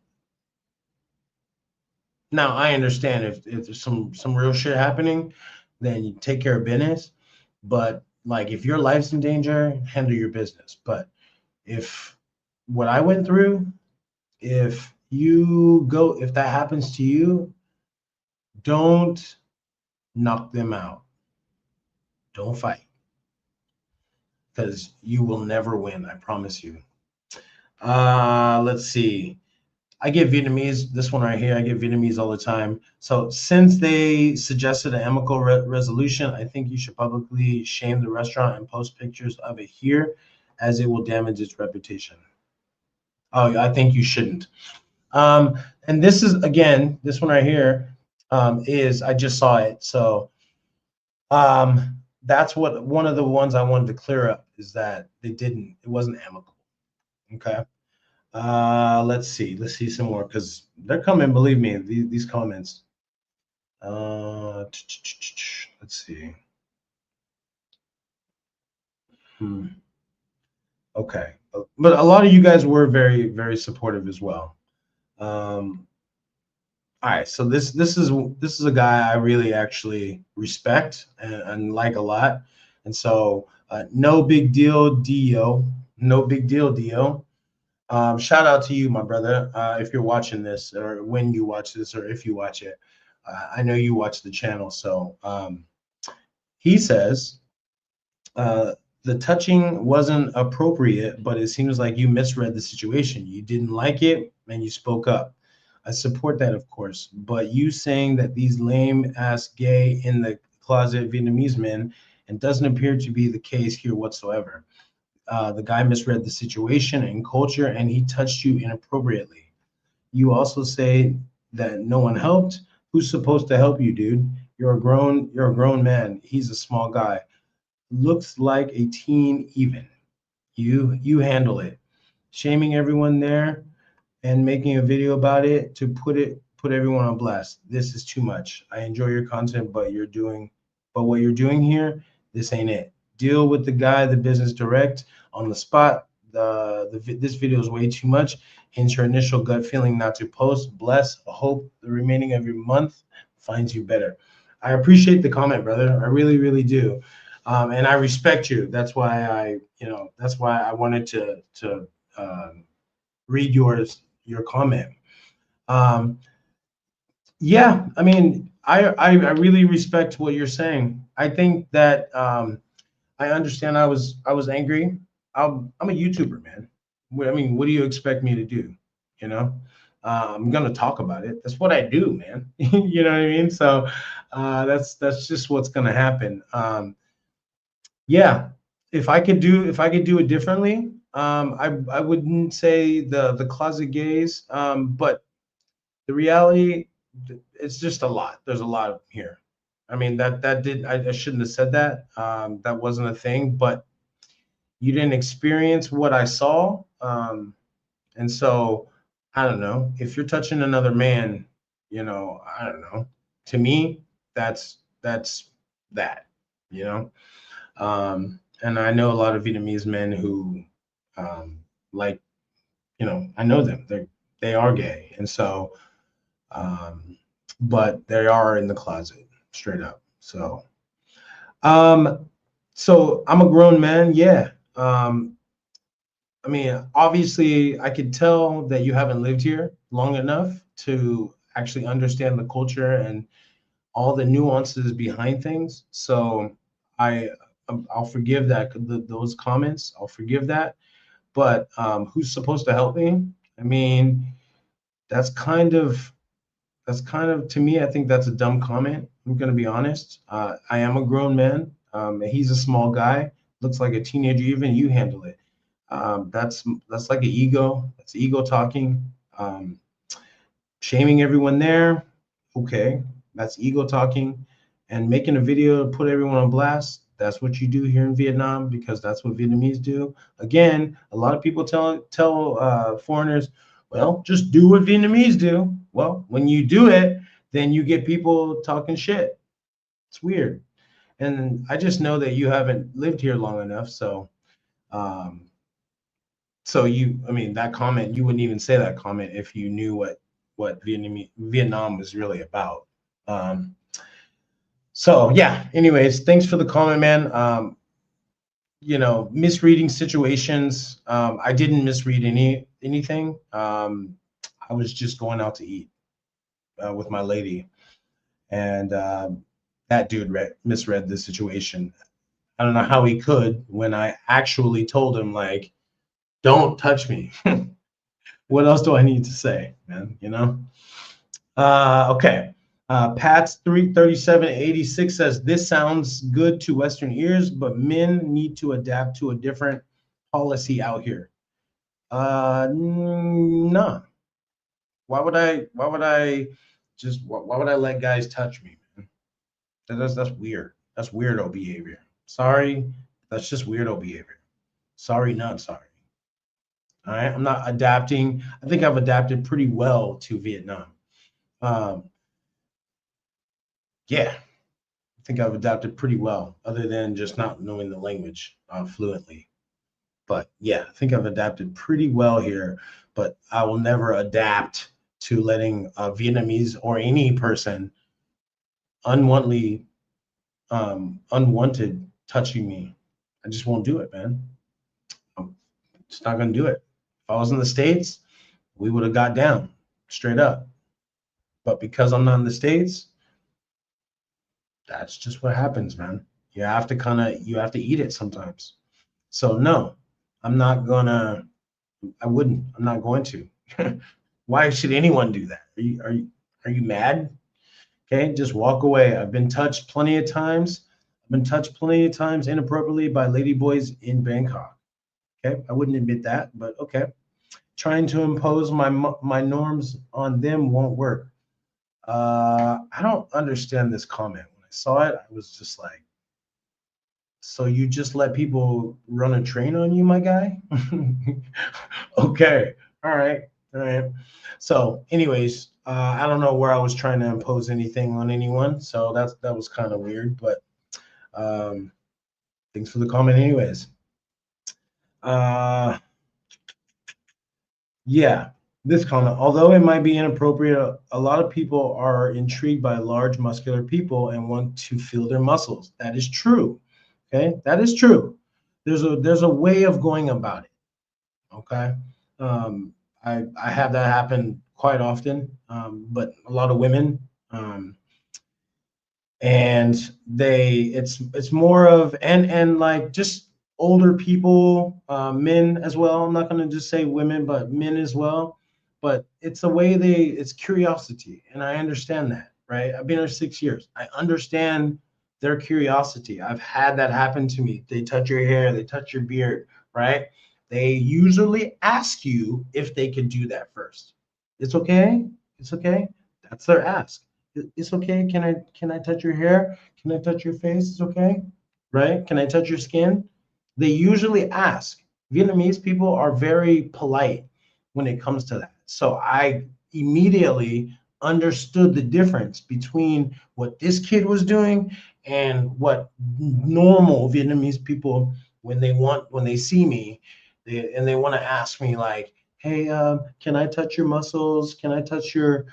Now, I understand if there's some real shit happening, then you take care of business. But like if your life's in danger, handle your business. But if what I went through, if that happens to you, don't knock them out. Don't fight because you will never win. I promise you. Let's see. I get Vietnamese, this one right here, I get Vietnamese all the time. So since they suggested an amicable resolution, I think you should publicly shame the restaurant and post pictures of it here as it will damage its reputation. Oh, I think you shouldn't. And this is, again, this one right here is, I just saw it. So that's what one of the ones I wanted to clear up is that it wasn't amicable. Okay. Let's see some more because they're coming. Believe me, these comments. Let's see. Okay, but a lot of you guys were very, very supportive as well. All right, so this is a guy I really actually respect and like a lot, and so no big deal, Dio. No big deal, Dio. Shout out to you, my brother. If you're watching this, or when you watch this, or if you watch it, I know you watch the channel. So he says the touching wasn't appropriate, but it seems like you misread the situation. You didn't like it, and you spoke up. I support that, of course, but you saying that these lame ass gay in the closet Vietnamese men, and doesn't appear to be the case here whatsoever. The guy misread the situation and culture, and he touched you inappropriately. You also say that no one helped. Who's supposed to help you, dude? You're a grown man. He's a small guy. Looks like a teen even. You handle it. Shaming everyone there and making a video about it to put everyone on blast. This is too much. I enjoy your content, but what you're doing here, this ain't it. Deal with the guy, the business direct on the spot. This video is way too much. Hence your initial gut feeling not to post. Bless. Hope the remaining of your month finds you better. I appreciate the comment, brother. I really, really do. And I respect you. That's why I wanted to read your comment. Yeah, I mean, I really respect what you're saying. I think that I understand. I was angry. I'm a YouTuber, man. I mean, what do you expect me to do? You know, I'm gonna talk about it. That's what I do, man. You know what I mean? So that's just what's gonna happen. Yeah, if I could do it differently, I wouldn't say the closet gays, but the reality, it's just a lot. There's a lot here. I mean, I shouldn't have said that. That wasn't a thing, but you didn't experience what I saw. And so I don't know if you're touching another man, I don't know. To me, that's that, you know. And I know a lot of Vietnamese men who, like, I know them. They are gay, and so, um, but they are in the closet, straight up. Um, so I'm a grown man, yeah. I mean, obviously, I could tell that you haven't lived here long enough to actually understand the culture and all the nuances behind things. So I I'll forgive those comments. I'll forgive that. But who's supposed to help me? I mean, that's kind of to me. I think that's a dumb comment. I'm gonna be honest. I am a grown man. He's a small guy. Looks like a teenager. Even you handle it. That's like an ego. That's ego talking. Um, Shaming everyone there. Okay, that's ego talking, and making a video to put everyone on blast. That's what you do here in Vietnam because that's what Vietnamese do. Again, a lot of people tell foreigners, well, just do what Vietnamese do. Well, when you do it, then you get people talking shit. It's weird, and I just know that you haven't lived here long enough, so. Um, I mean, that comment, you wouldn't even say that comment if you knew what Vietnam was really about. Um, so yeah. Anyways, thanks for the comment, man. Misreading situations. I didn't misread anything. I was just going out to eat with my lady, and that dude misread the situation. I don't know how he could when I actually told him like, "Don't touch me." What else do I need to say, man? Okay. Pat's 33786 says this sounds good to Western ears, but men need to adapt to a different policy out here. No. Why would I why would I let guys touch me, man? That's weird. That's weirdo behavior. Sorry, that's just weirdo behavior. Sorry, not sorry. All right. I'm not adapting. I think I've adapted pretty well to Vietnam. Um, yeah, I think I've adapted pretty well, other than just not knowing the language fluently. But yeah, I think I've adapted pretty well here. But I will never adapt to letting a Vietnamese or any person unwanted touching me. I just won't do it, man. I'm just not gonna do it. If I was in the States, we would have got down straight up. But because I'm not in the States, that's just what happens, man. You have to eat it sometimes. So no, I'm not gonna. I wouldn't. I'm not going to. Why should anyone do that? Are you mad? Okay, just walk away. I've been touched plenty of times. I've been touched plenty of times inappropriately by ladyboys in Bangkok. Okay, I wouldn't admit that, but okay. Trying to impose my norms on them won't work. I don't understand this comment. When I saw it, I was just like, so you just let people run a train on you, my guy? Okay. All right. All right. So, anyways, I don't know where I was trying to impose anything on anyone. So that was kind of weird, but um, thanks for the comment, anyways. Uh, yeah, this comment, although it might be inappropriate, a lot of people are intrigued by large muscular people and want to feel their muscles. That is true. Okay, that is true. There's a way of going about it. Okay, I have that happen quite often, but a lot of women, and it's more of and like just older people, men as well. I'm not going to just say women, but men as well. But it's the way it's curiosity, and I understand that, right? I've been here 6 years. I understand their curiosity. I've had that happen to me. They touch your hair, they touch your beard, right? They usually ask you if they can do that first. It's okay. It's okay. That's their ask. It's okay. Can I touch your hair? Can I touch your face? It's okay. Right? Can I touch your skin? They usually ask. Vietnamese people are very polite when it comes to that. So I immediately understood the difference between what this kid was doing and what normal Vietnamese people, when they see me, they want to ask me like, hey, can I touch your muscles? Can I touch your,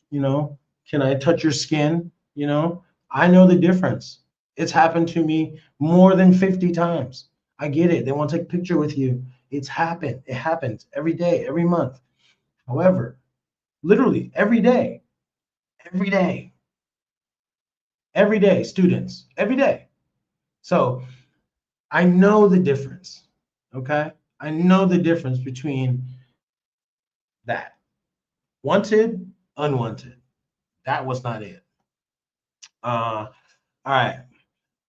you know, can I touch your skin? I know the difference. It's happened to me more than 50 times. I get it. They want to take a picture with you. It's happened. It happens every day, every month. However, literally every day, every day, students, every day. So I know the difference. Okay. I know the difference between that wanted, unwanted. That was not it. All right.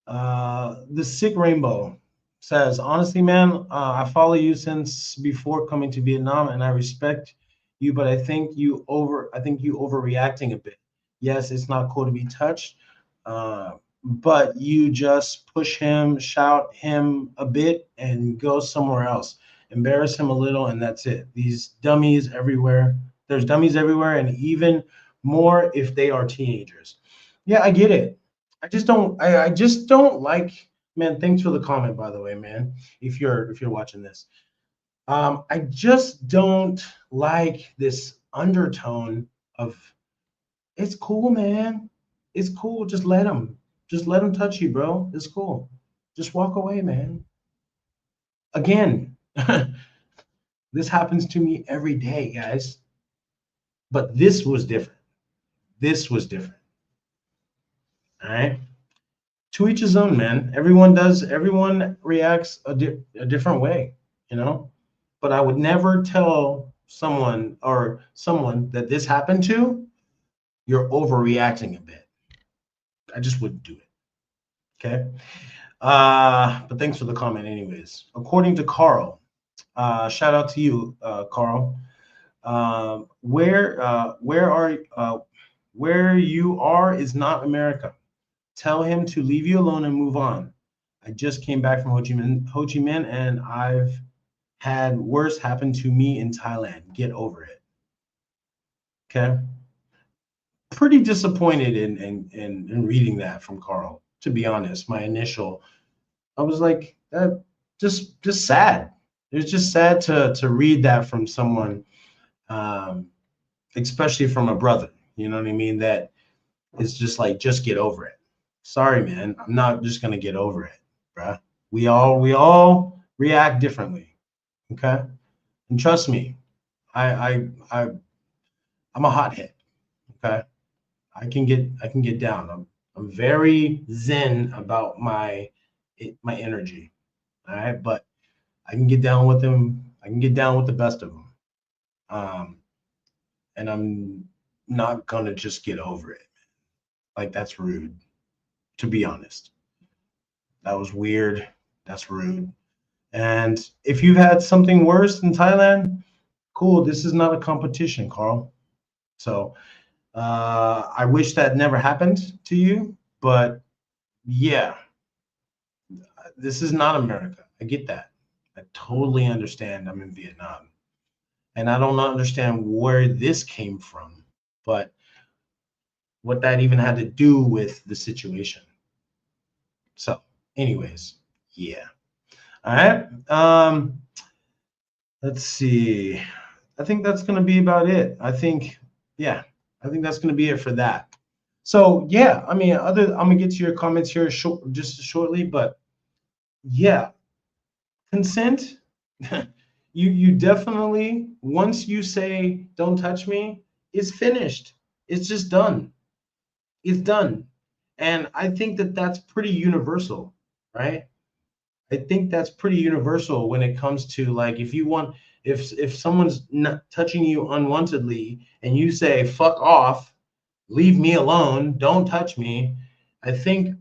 The Sick Rainbow says, honestly, man, I follow you since before coming to Vietnam, and I respect you, but I think you overreacting a bit. Yes, it's not cool to be touched, but you just push him, shout him a bit, and go somewhere else. Embarrass him a little, and that's it. These dummies everywhere. There's dummies everywhere, and even more if they are teenagers. Yeah, I get it. I just don't like, man, thanks for the comment, by the way, man. If you're watching this. I just don't like this undertone of it's cool, man. It's cool. Just let him. Just let him touch you, bro. It's cool. Just walk away, man. Again, this happens to me every day, guys. But this was different. This was different. All right. To each his own, man. Everyone reacts a different way, you know. But I would never tell someone that this happened to, you're overreacting a bit. I just wouldn't do it. Okay. But thanks for the comment, anyways. According to Carl, shout out to you, Carl. Where you are is not America. Tell him to leave you alone and move on. I just came back from Ho Chi Minh, and I've had worse happen to me in Thailand. Get over it. Okay. Pretty disappointed in reading that from Carl, to be honest. I was like, that just sad. It's just sad to read that from someone, um, especially from a brother. You know what I mean? That it's just like, just get over it. Sorry, man. I'm not just gonna get over it, bruh. We all react differently. Okay. And trust me, I I'm a hothead. Okay. I can get down. I'm very zen about my energy. All right. But I can get down with them. I can get down with the best of them. Um, and I'm not gonna just get over it. Like, that's rude, to be honest. That was weird. That's rude. And if you've had something worse in Thailand, cool. This is not a competition, Carl. So I wish that never happened to you. But yeah, this is not America. I get that. I totally understand. I'm in Vietnam. And I don't understand where this came from, but what that even had to do with the situation. So, anyways, yeah. All right. Let's see. I think that's going to be about it. Yeah, I think that's going to be it for that. So, yeah, I mean, I'm going to get to your comments here just shortly, but yeah, consent. You definitely, once you say don't touch me, it's finished. It's just done. It's done. And I think that that's pretty universal, right? I think that's pretty universal when it comes to, like, if someone's not touching you unwantedly and you say fuck off, leave me alone, don't touch me. I think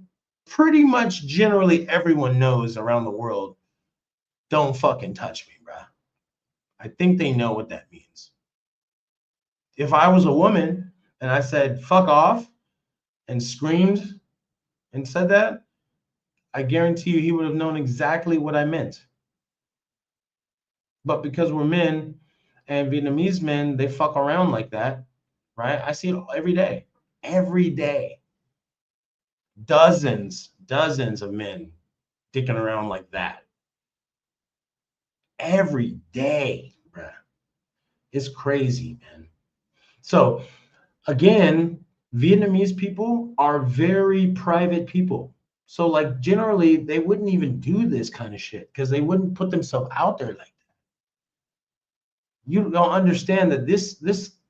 pretty much generally everyone knows around the world, don't fucking touch me, bruh. I think they know what that means. If I was a woman and I said fuck off and screamed and said that, I guarantee you he would have known exactly what I meant. But because we're men and Vietnamese men, they fuck around like that, right? I see it every day. Every day. Dozens of men dicking around like that. Every day, bruh. It's crazy, man. So again, Vietnamese people are very private people. So like generally they wouldn't even do this kind of shit because they wouldn't put themselves out there like that. You don't understand that this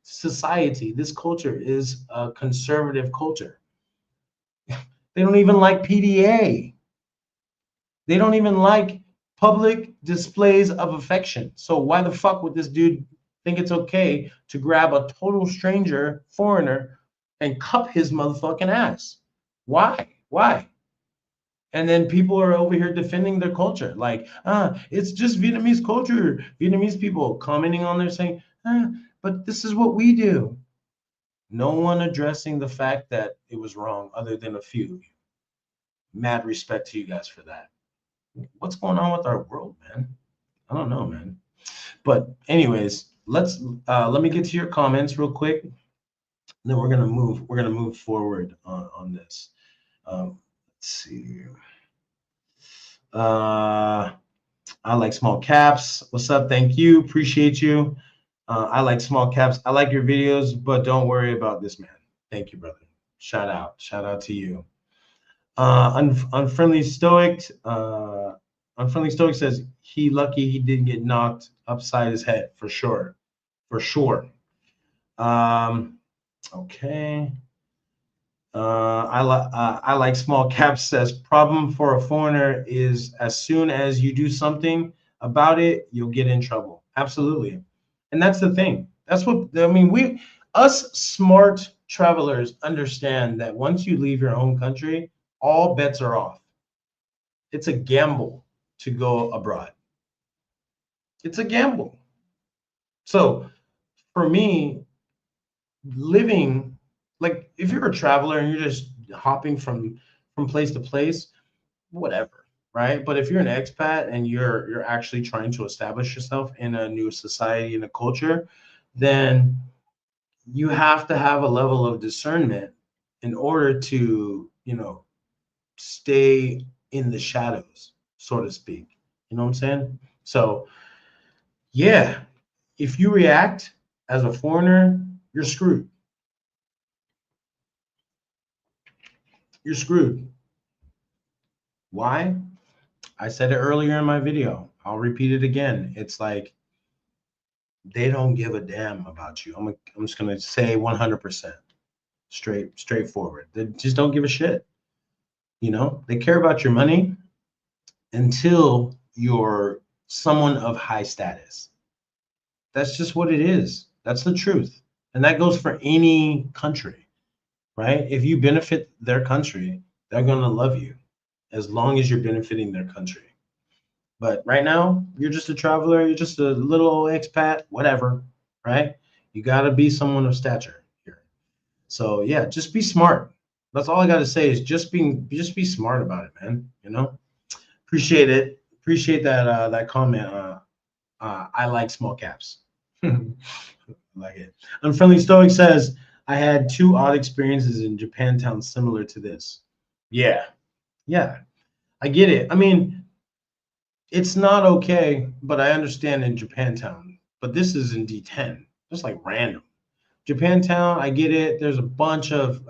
society, this culture is a conservative culture. They don't even like PDA. They don't even like public displays of affection. So why the fuck would this dude think it's okay to grab a total stranger, foreigner, and cup his motherfucking ass? Why? Why? And then people are over here defending their culture, like, it's just Vietnamese culture. Vietnamese people commenting on there saying, but this is what we do. No one addressing the fact that it was wrong, other than a few. Mad respect to you guys for that. What's going on with our world, man? I don't know, man. But anyways, let me get to your comments real quick. Then we're gonna move forward on this. Let's see. Uh, I like small caps. What's up? Thank you. Appreciate you. I like small caps. I like your videos, but don't worry about this, man. Thank you, brother. Shout out. Shout out to you. Unfriendly Stoic. Unfriendly Stoic says he lucky he didn't get knocked upside his head for sure. For sure. Okay. I like small caps says problem for a foreigner is as soon as you do something about it, you'll get in trouble. Absolutely. And that's the thing. That's what I mean. Us smart travelers understand that once you leave your home country, all bets are off. It's a gamble to go abroad. It's a gamble. So for me, living like if you're a traveler and you're just hopping from place to place, whatever, right? But if you're an expat and you're actually trying to establish yourself in a new society and a culture, then you have to have a level of discernment in order to, stay in the shadows, so to speak. You know what I'm saying? So, yeah, if you react as a foreigner, you're screwed. You're screwed. Why? I said it earlier in my video. I'll repeat it again. It's like they don't give a damn about you. I'm just gonna say 100% straightforward. They just don't give a shit. They care about your money until you're someone of high status. That's just what it is. That's the truth. And that goes for any country, right? If you benefit their country, they're going to love you as long as you're benefiting their country. But right now, you're just a traveler, you're just a little old expat, whatever, right? You got to be someone of stature here. So, yeah, just be smart. That's all I got to say is just be smart about it, man. Appreciate it. Appreciate that comment. I like small caps. Like it. Unfriendly Stoic says, I had two odd experiences in Japantown similar to this. Yeah. Yeah. I get it. I mean, it's not okay, but I understand in Japantown. But this is in D10, just like random. Japantown, I get it. There's a bunch of,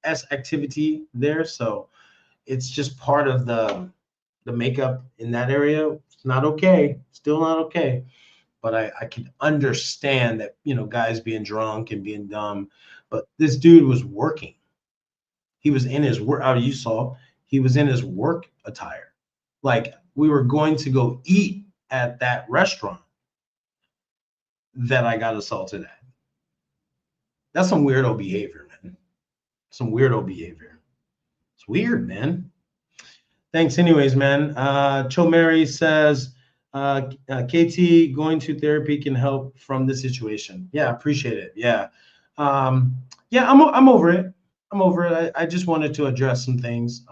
S activity there, so it's just part of the makeup in that area. It's not okay. Still not okay. But I can understand that, guys being drunk and being dumb. But this dude was working. He was in his work. You saw he was in his work attire. Like we were going to go eat at that restaurant that I got assaulted at. That's some weirdo behavior, man. Some weirdo behavior. It's weird, man. Thanks, anyways, man. Cho Mary says, KT, going to therapy can help from the situation. Yeah, appreciate it. Yeah. Yeah, I'm over it. I'm over it. I just wanted to address some things.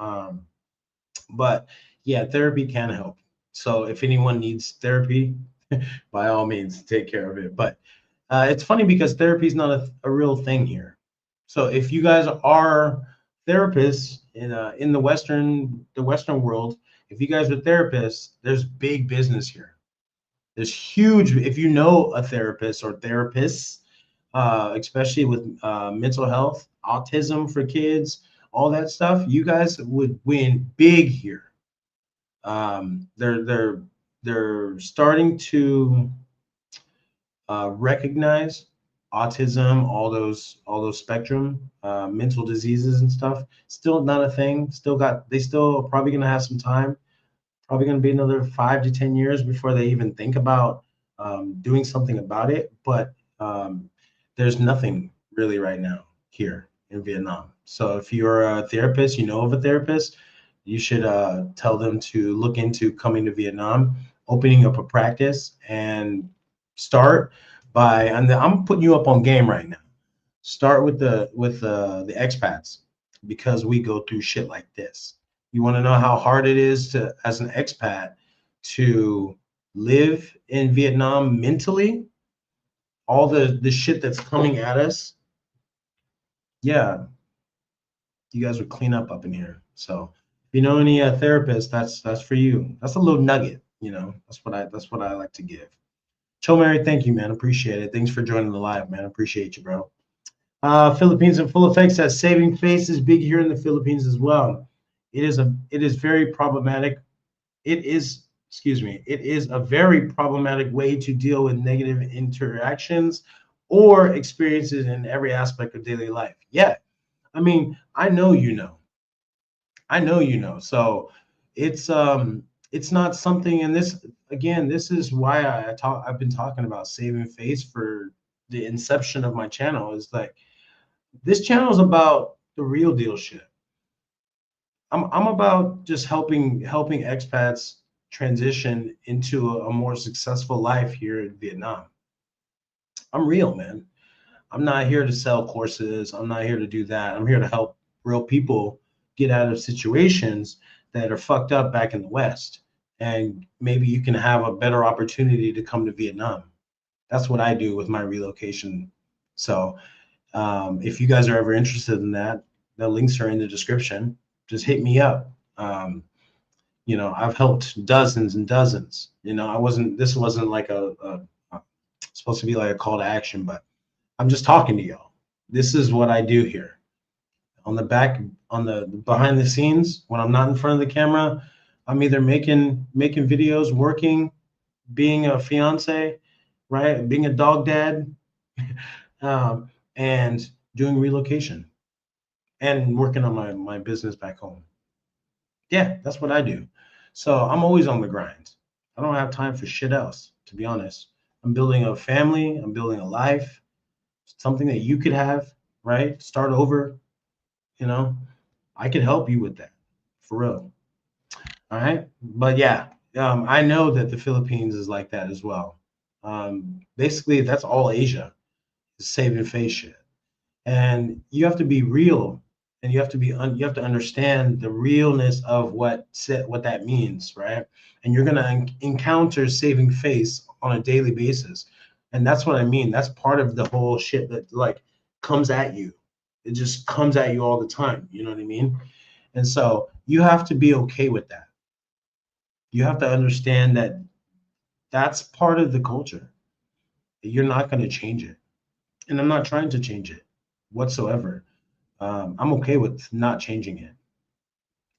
But yeah, therapy can help. So if anyone needs therapy, by all means, take care of it. But it's funny because therapy is not a real thing here. So if you guys are therapists in the Western world, if you guys are therapists, there's big business here. There's huge. If you know a therapist or therapists, especially with mental health, autism for kids, all that stuff, you guys would win big here. They're starting to recognize autism, all those spectrum mental diseases and stuff. Still not a thing. They still are probably gonna have some time. Probably gonna be another 5 to 10 years before they even think about doing something about it. But there's nothing really right now here in Vietnam. So if you're a therapist, you know of a therapist, you should tell them to look into coming to Vietnam, opening up a practice, and start by. And I'm putting you up on game right now. Start with the expats because we go through shit like this. You want to know how hard it is to as an expat to live in Vietnam mentally? All the shit that's coming at us. Yeah, you guys would clean up in here. So if you know any therapists, that's for you. That's a little nugget, that's what I like to give. Cho Mary, thank you, man. Appreciate it. Thanks for joining the live, man. Appreciate you, bro. Philippines in full effect says saving face is big here in the Philippines as well. It is very problematic. It is a very problematic way to deal with negative interactions or experiences in every aspect of daily life. Yeah, I mean, I know you know. I know you know. So it's not something, and this again, this is why I've been talking about saving face for the inception of my channel. Is like this channel is about the real deal shit. I'm about just helping expats transition into a more successful life here in Vietnam. I'm real, man. I'm not here to sell courses. I'm not here to do that. I'm here to help real people get out of situations that are fucked up back in the West. And maybe you can have a better opportunity to come to Vietnam. That's what I do with my relocation. So if you guys are ever interested in that, the links are in the description. Just hit me up. I've helped dozens and dozens. This wasn't like a supposed to be like a call to action, but I'm just talking to y'all. This is what I do here. On the back, on the behind the scenes, when I'm not in front of the camera, I'm either making videos, working, being a fiance, right, being a dog dad, and doing relocation and working on my business back home. Yeah, that's what I do. So I'm always on the grind. I don't have time for shit else, to be honest. I'm building a family. I'm building a life, something that you could have, right? Start over, you know. I can help you with that, for real. All right. But yeah, I know that the Philippines is like that as well. Basically, that's all Asia is saving face shit. And you have to be real, and you have to understand the realness of what that means, right? And you're gonna encounter saving face on a daily basis, and that's what I mean. That's part of the whole shit that like comes at you. It just comes at you all the time. You know what I mean? And so you have to be okay with that. You have to understand that that's part of the culture. You're not going to change it, and I'm not trying to change it whatsoever. I'm okay with not changing it.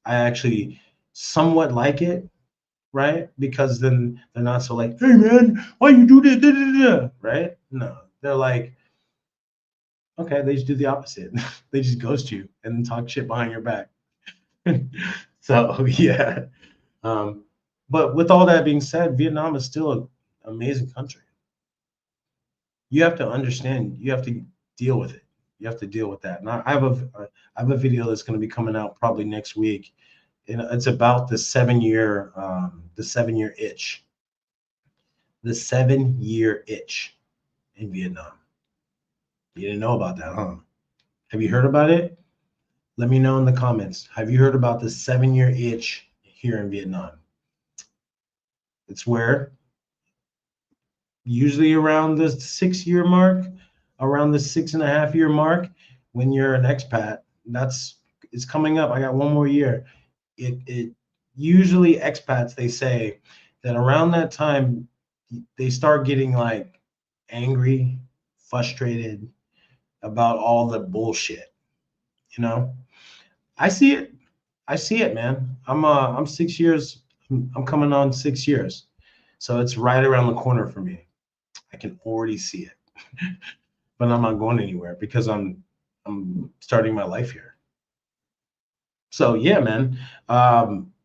I actually somewhat like it, right? Because then they're not so like, hey man, why you do this? Da, da, da, da," right? No, they're like, okay, they just do the opposite. They just ghost you and then talk shit behind your back. So yeah. But with all that being said, Vietnam is still an amazing country. You have to understand. You have to deal with it. You have to deal with that. And I have a video that's going to be coming out probably next week. And it's about the 7 year itch, the 7 year itch in Vietnam. You didn't know about that, huh? Have you heard about it? Let me know in the comments. Have you heard about the 7 year itch here in Vietnam. It's where usually around the 6 year mark, around the 6.5 year mark, when you're an expat, it's coming up. I got one more year. It usually expats, they say that around that time they start getting like angry, frustrated about all the bullshit. You know, I see it. I see it, man. I'm 6 years. I'm coming on 6 years, so it's right around the corner for me. I can already see it, but I'm not going anywhere because I'm starting my life here. So yeah, man.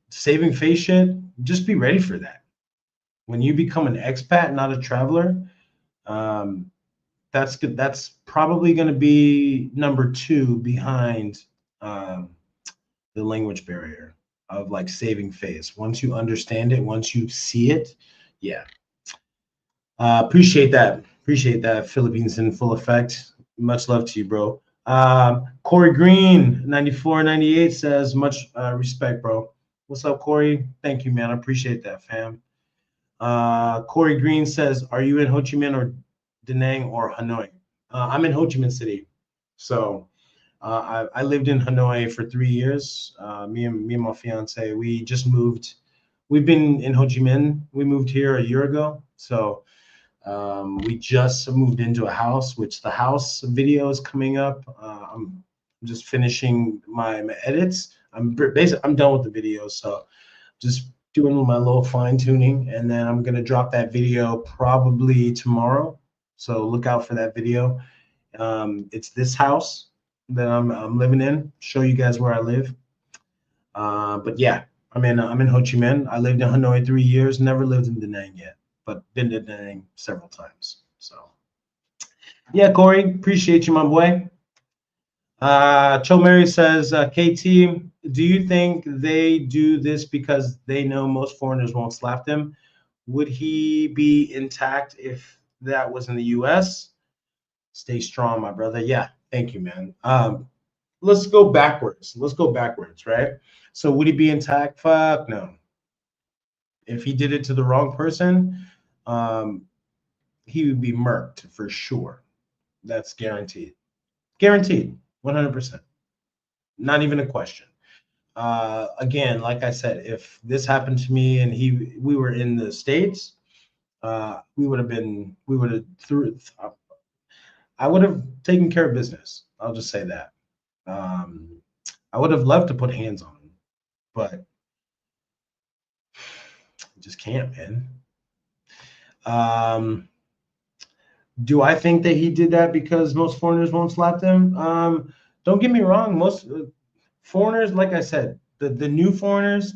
Saving face shit. Just be ready for that. When you become an expat, not a traveler, um, that's good. That's probably going to be number two behind um, the language barrier of like saving face. Once you understand it, once you see it, yeah. Appreciate that. Appreciate that. Philippines in full effect. Much love to you, bro. Corey Green, 9498 says, much respect, bro. What's up, Corey? Thank you, man. I appreciate that, fam. Corey Green says, are you in Ho Chi Minh or Da Nang or Hanoi? I'm in Ho Chi Minh City. So I lived in Hanoi for 3 years. Me and my fiance, we just moved. We've been in Ho Chi Minh. We moved here a year ago. So we just moved into a house, which the house video is coming up. I'm just finishing my edits. I'm done with the video, so just doing my little fine tuning, and then I'm gonna drop that video probably tomorrow. So look out for that video. It's this house that I'm living in. Show you guys where I live. But yeah, I'm in Ho Chi Minh. I lived in Hanoi 3 years. Never lived in Da Nang yet, but been to Da Nang several times. So yeah, Corey, appreciate you, my boy. Cho Mary says, KT, do you think they do this because they know most foreigners won't slap them? Would he be intact if that was in the US? Stay strong, my brother. Yeah, thank you, man. Let's go backwards. Right? So would he be intact? Fuck no. If he did it to the wrong person, he would be murked for sure. That's guaranteed. Guaranteed. 100%. Not even a question. Again, like I said, if this happened to me and we were in the States, we would have I would have taken care of business. I'll just say that. I would have loved to put hands on him, but I just can't, man. Do I think that he did that because most foreigners won't slap them? Don't get me wrong. Most foreigners, like I said, the new foreigners,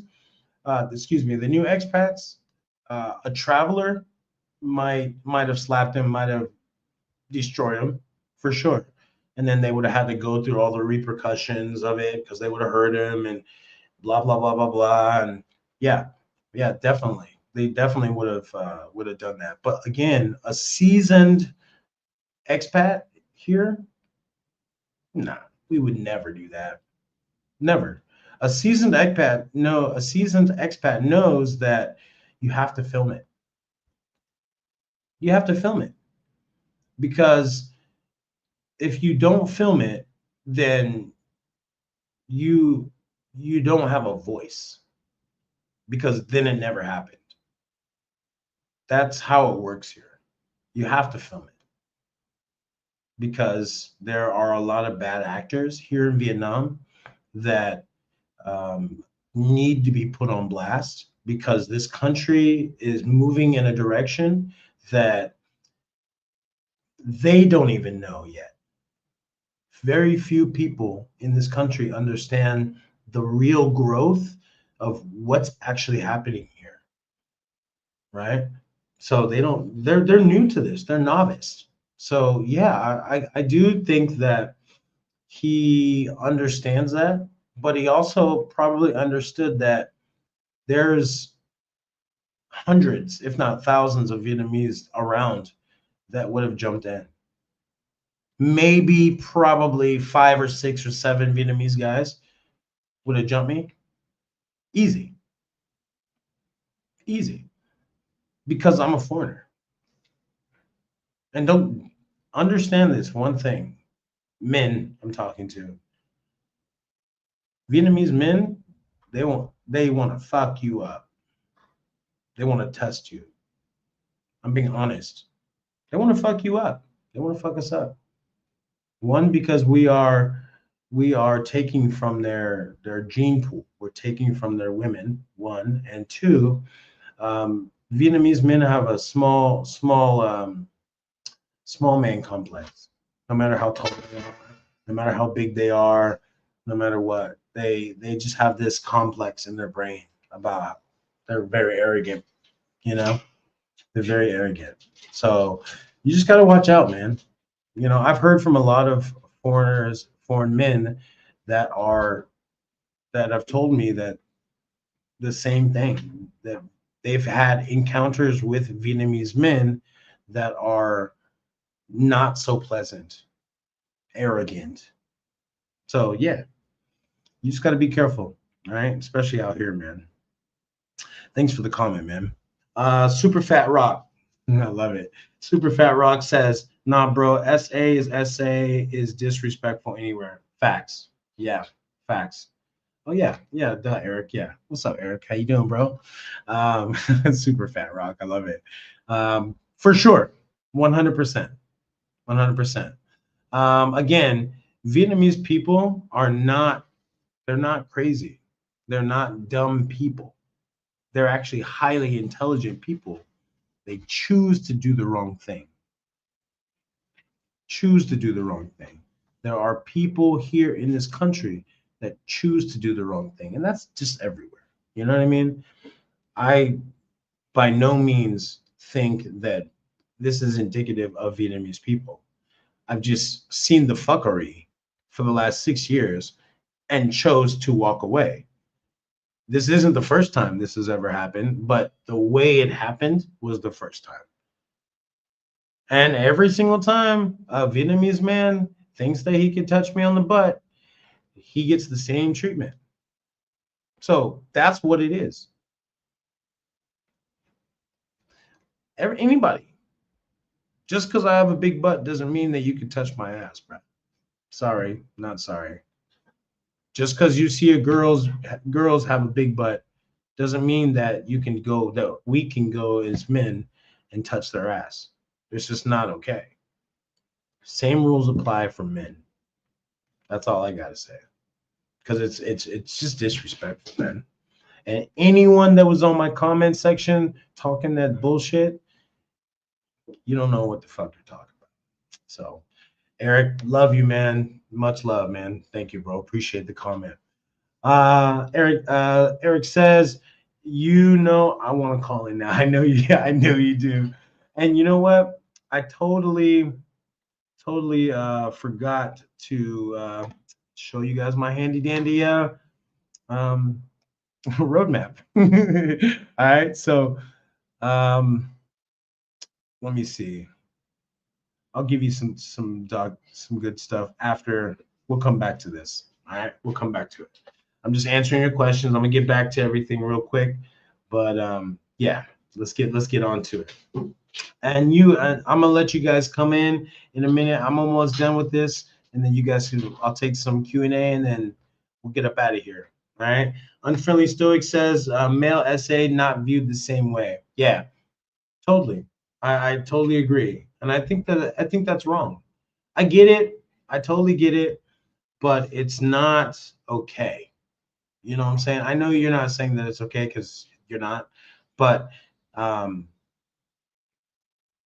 the new expats, a traveler might have slapped him, might have destroyed him for sure. And then they would have had to go through all the repercussions of it because they would have hurt him and blah blah blah blah blah. And yeah, definitely, they definitely would have done that. But again, a seasoned expat here, nah, we would never do that. Never. A seasoned expat knows that you have to film it. You have to film it because if you don't film it, then you don't have a voice because then it never happened. That's how it works here. You have to film it because there are a lot of bad actors here in Vietnam that need to be put on blast because this country is moving in a direction that they don't even know yet. Very few people in this country understand the real growth of what's actually happening here, right? So they're new to this, they're novice. So yeah, I do think that he understands that, but he also probably understood that there's hundreds, if not thousands, of Vietnamese around that would have jumped in. Maybe probably 5 or 6 or 7 Vietnamese guys would have jumped me. Easy. Easy. Because I'm a foreigner. And don't understand this one thing. Men I'm talking to. Vietnamese men, they want to fuck you up. They want to test you. I'm being honest. They want to fuck you up. They want to fuck us up. One, because we are taking from their gene pool. We're taking from their women. One, and two, Vietnamese men have a small man complex. No matter how tall they are, no matter how big they are, no matter what, they just have this complex in their brain about they're very arrogant. You know, they're very arrogant. So you just got to watch out, man. I've heard from a lot of foreign men that are that have told me that the same thing, that they've had encounters with Vietnamese men that are not so pleasant, arrogant. So yeah, you just got to be careful, all right? Especially out here, man. Thanks for the comment, man. Super Fat Rock, I love it. Super Fat Rock says, "Nah, bro, SA is disrespectful anywhere." Facts. Yeah, facts. Oh yeah, duh, Eric. Yeah, what's up, Eric? How you doing, bro? Super Fat Rock, I love it. For sure, 100%, 100%. Again, Vietnamese people are not. They're not crazy. They're not dumb people. They're actually highly intelligent people. They choose to do the wrong thing. Choose to do the wrong thing. There are people here in this country that choose to do the wrong thing, and that's just everywhere. You know what I mean? I by no means think that this is indicative of Vietnamese people. I've just seen the fuckery for the last 6 years and chose to walk away. This isn't the first time this has ever happened, but the way it happened was the first time. And every single time a Vietnamese man thinks that he can touch me on the butt, he gets the same treatment. So that's what it is. Anybody. Just because I have a big butt doesn't mean that you can touch my ass, bro. Sorry, not sorry. Just because you see girls have a big butt doesn't mean that we can go as men and touch their ass. It's just not okay. Same rules apply for men. That's all I gotta say. Because it's just disrespectful, man. And anyone that was on my comment section talking that bullshit, you don't know what the fuck you're talking about. So, Eric, love you, man. Much love, man. Thank you, bro. Appreciate the comment. Eric says, I want to call in now. I know you. Yeah, I know you do. And you know what? I totally forgot to show you guys my handy dandy roadmap. All right, so let me see. I'll give you some good stuff after. We'll come back to this. All right, we'll come back to it. I'm just answering your questions. I'm gonna get back to everything real quick, but yeah, let's get on to it. And I'm gonna let you guys come in a minute. I'm almost done with this, and then you guys I'll take some Q&A, and then we'll get up out of here. All right. Unfriendly Stoic says male SA not viewed the same way. Yeah, totally. I totally agree, and I think that's wrong. I get it. I totally get it, but it's not okay. You know what I'm saying? I know you're not saying that it's okay because you're not, but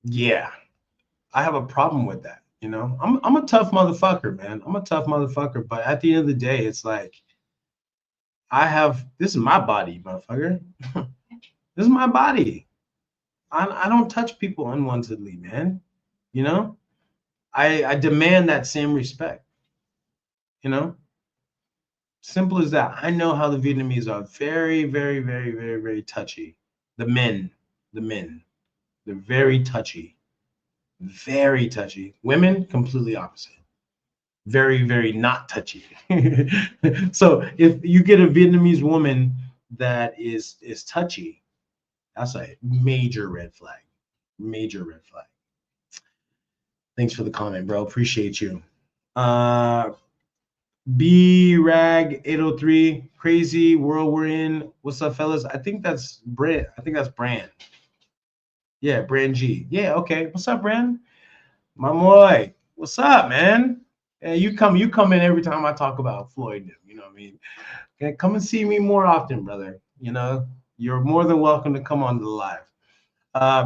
yeah, I have a problem with that. I'm a tough motherfucker, man. I'm a tough motherfucker, but at the end of the day, it's like this is my body, motherfucker. This is my body. I don't touch people unwantedly, man. You know, I demand that same respect. You know, simple as that. I know how the Vietnamese are very, very, very, very, very touchy. The men, they're very touchy. Very touchy. Women, completely opposite. Very, very not touchy. So if you get a Vietnamese woman that is touchy, That's a major red flag. Major red flag. Thanks for the comment, bro. Appreciate you. B Rag 803, crazy world we're in. What's up, fellas? I think that's Brand. I think that's Brand. Yeah, Brand G. Yeah, okay. What's up, Brand? My boy. What's up, man? Yeah, you come in every time I talk about Floyd. You know what I mean? Okay, come and see me more often, brother. You know, you're more than welcome to come on the live.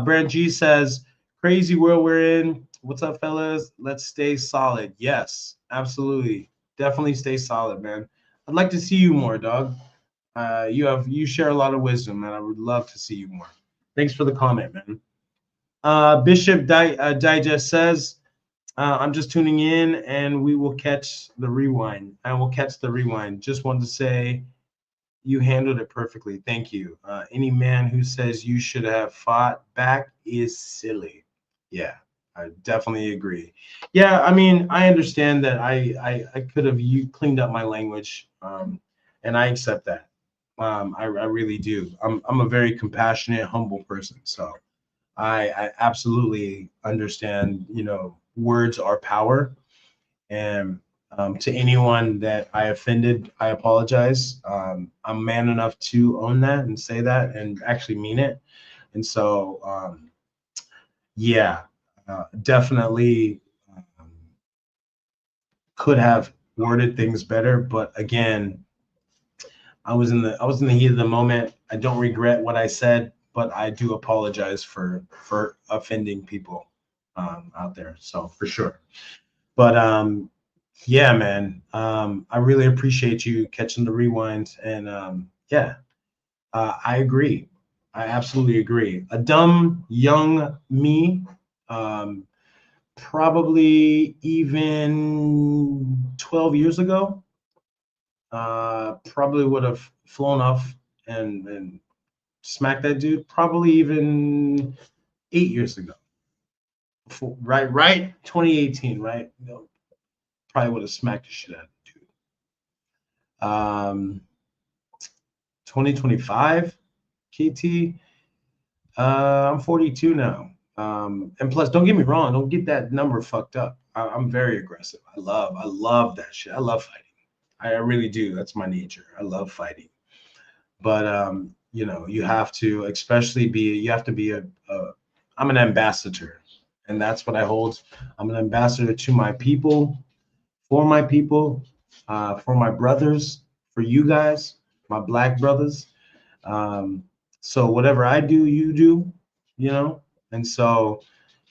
Brand G says, crazy world we're in. What's up, fellas? Let's stay solid. Yes, absolutely. Definitely stay solid, man. I'd like to see you more, dog. You share a lot of wisdom, and I would love to see you more. Thanks for the comment, man. Digest says, I'm just tuning in, and we will catch the rewind. I will catch the rewind. Just wanted to say you handled it perfectly. Thank you. Any man who says you should have fought back is silly. Yeah, I definitely agree. Yeah, I mean, I understand that I could have you cleaned up my language, and I accept that. I really do. I'm a very compassionate, humble person, so I absolutely understand. You know, words are power, and to anyone that I offended, I apologize. I'm man enough to own that and say that and actually mean it. And so, yeah, definitely could have worded things better. But again, I was in the heat of the moment. I don't regret what I said, but I do apologize for offending people out there. So for sure. But yeah, man. I really appreciate you catching the rewind. And yeah, I agree. I absolutely agree. A dumb young me, um, probably even 12 years ago, probably would have flown off and smacked that dude. Probably even 8 years ago. Right, 2018, right? You know, probably would have smacked the shit out of the dude. 2025, KT. I'm 42 now. And plus, don't get me wrong, don't get that number fucked up. I'm very aggressive. I love that shit. I love fighting. I really do. That's my nature. I love fighting. But you know, you have to, especially be, you have to be I'm an ambassador, and that's what I hold. I'm an ambassador to my people, for my brothers, for you guys, my black brothers. Um, so whatever I do, you do, you know? And so,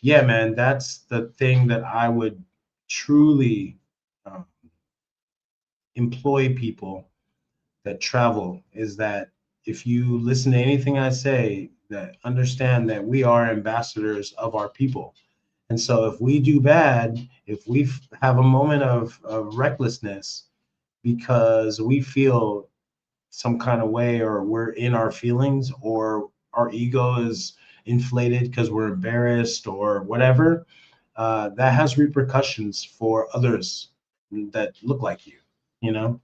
yeah, man, that's the thing that I would truly um, employ people that travel is that if you listen to anything I say, that understand that we are ambassadors of our people. And so if we do bad, if we have a moment of recklessness because we feel some kind of way or we're in our feelings or our ego is inflated because we're embarrassed or whatever, that has repercussions for others that look like you know?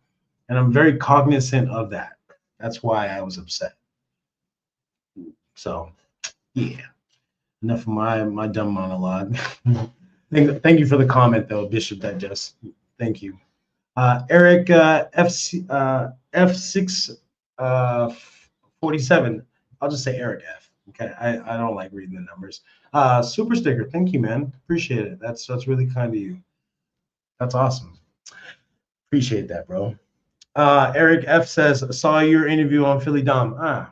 And I'm very cognizant of that. That's why I was upset. So, yeah, enough of my dumb monologue. Thank you for the comment, though, Bishop Digest. Thank you. Eric F6 47. I'll just say Eric F. Okay, I don't like reading the numbers. Super sticker. Thank you, man. Appreciate it. That's really kind of you. That's awesome. Appreciate that, bro. Eric F says, saw your interview on Philly Dom.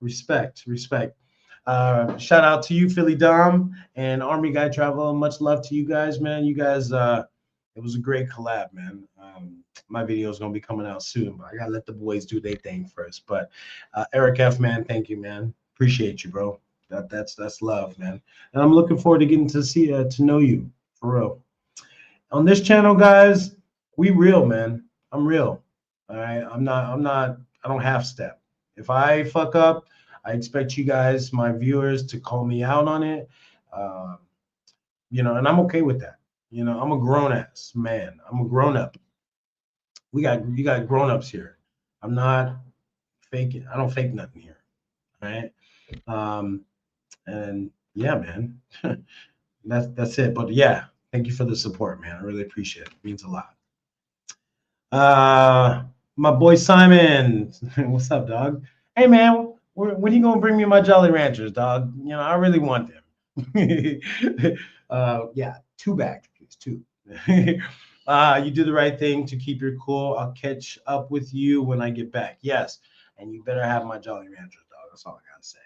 Respect. Shout out to you, Philly Dom and Army Guy Travel. Much love to you guys, man. You guys, it was a great collab, man. My video is gonna be coming out soon, but I gotta let the boys do their thing first. But Eric F, man, thank you, man. Appreciate you, bro. That's love, man. And I'm looking forward to getting to see to know you for real. On this channel, guys, we real, man. I'm real. All right. I don't half step. If I fuck up, I expect you guys, my viewers, to call me out on it. Um, you know, and I'm okay with that. You know, I'm a grown ass man. I'm a grown up. You got grown ups here. I'm not faking. I don't fake nothing here. All right. And yeah, man, that's it. But yeah, thank you for the support, man. I really appreciate it. It means a lot. Uh, my boy Simon, what's up, dog? Hey, man, when you gonna bring me my Jolly Ranchers, dog? You know, I really want them. Yeah, two back, please, two. You do the right thing to keep your cool. I'll catch up with you when I get back. Yes, and you better have my Jolly Ranchers, dog. That's all I gotta say.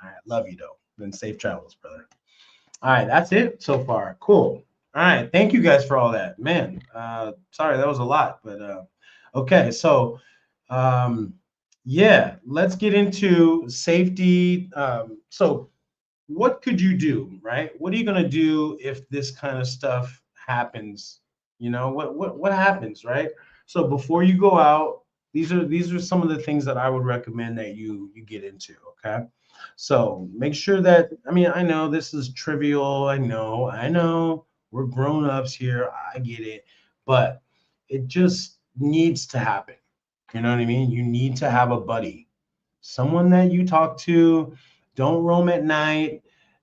All right, love you though. Then safe travels, brother. All right, that's it so far. Cool. All right, thank you guys for all that, man. Sorry, that was a lot, but okay. So, um, yeah, let's get into safety. So, what could you do, right? What are you gonna do if this kind of stuff happens? You know, what happens, right? So before you go out, these are some of the things that I would recommend that you get into, okay? So make sure that, I mean, I know this is trivial. I know we're grown-ups here. I get it, but it just needs to happen. You know what I mean? You need to have a buddy, someone that you talk to. Don't roam at night.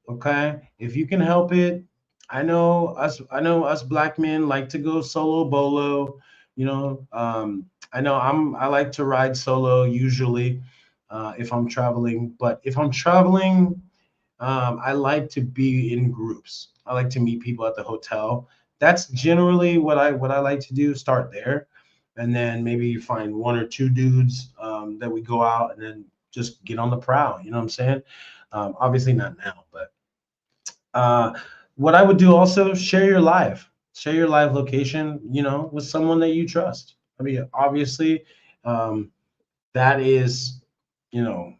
Okay, if you can help it. I know us black men like to go solo bolo. I like to ride solo usually, if I'm traveling. But if I'm traveling, I like to be in groups. I like to meet people at the hotel. That's generally what I like to do. Start there, and then maybe you find one or two dudes, that we go out, and then just get on the prowl. You know what I'm saying? Obviously not now, but uh, what I would do also, share your live location. You know, with someone that you trust. I mean, obviously, um, that is, you know,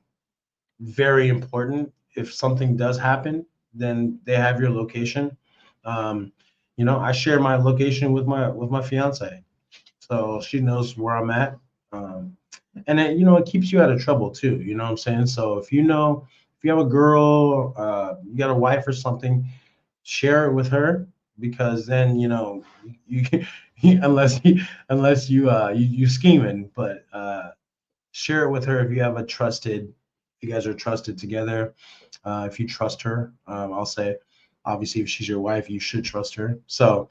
very important. If something does happen, then they have your location. Um, I share my location with my fiance, so she knows where I'm at. Um, and it keeps you out of trouble too. You know what I'm saying? So if you have a girl, you got a wife or something, share it with her, because then you unless you scheming, but share it with her if you have a trusted, if you guys are trusted together. If you trust her, I'll say, obviously, if she's your wife, you should trust her. So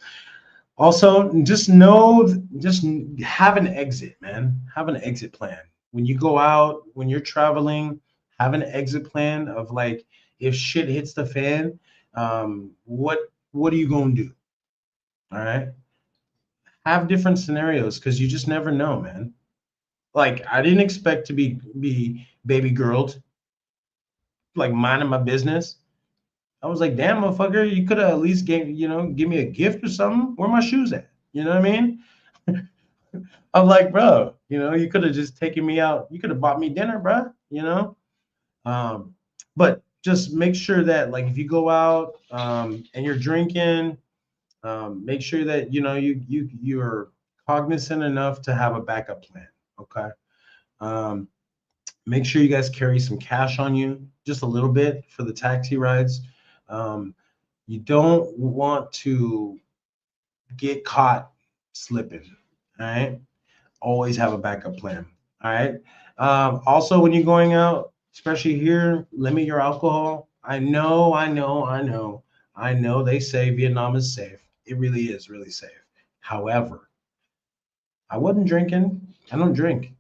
also, just have an exit, man. Have an exit plan. When you go out, when you're traveling, have an exit plan of, like, if shit hits the fan, what are you going to do? All right. Have different scenarios, because you just never know, man. Like, I didn't expect to be baby girled, like minding my business. I was like, damn, motherfucker, you could have at least give me a gift or something. Where my shoes at? You know what I mean? I'm like, bro, you could have just taken me out. You could have bought me dinner, bro. Um, but just make sure that, like, if you go out, and you're drinking, make sure that you're cognizant enough to have a backup plan. Okay. Um, Make sure you guys carry some cash on you, just a little bit for the taxi rides. Um, you don't want to get caught slipping. All right. Always have a backup plan. All right. Also, when you're going out, especially here, limit your alcohol. I know they say Vietnam is safe. It really is really safe. However, I wasn't drinking. I don't drink.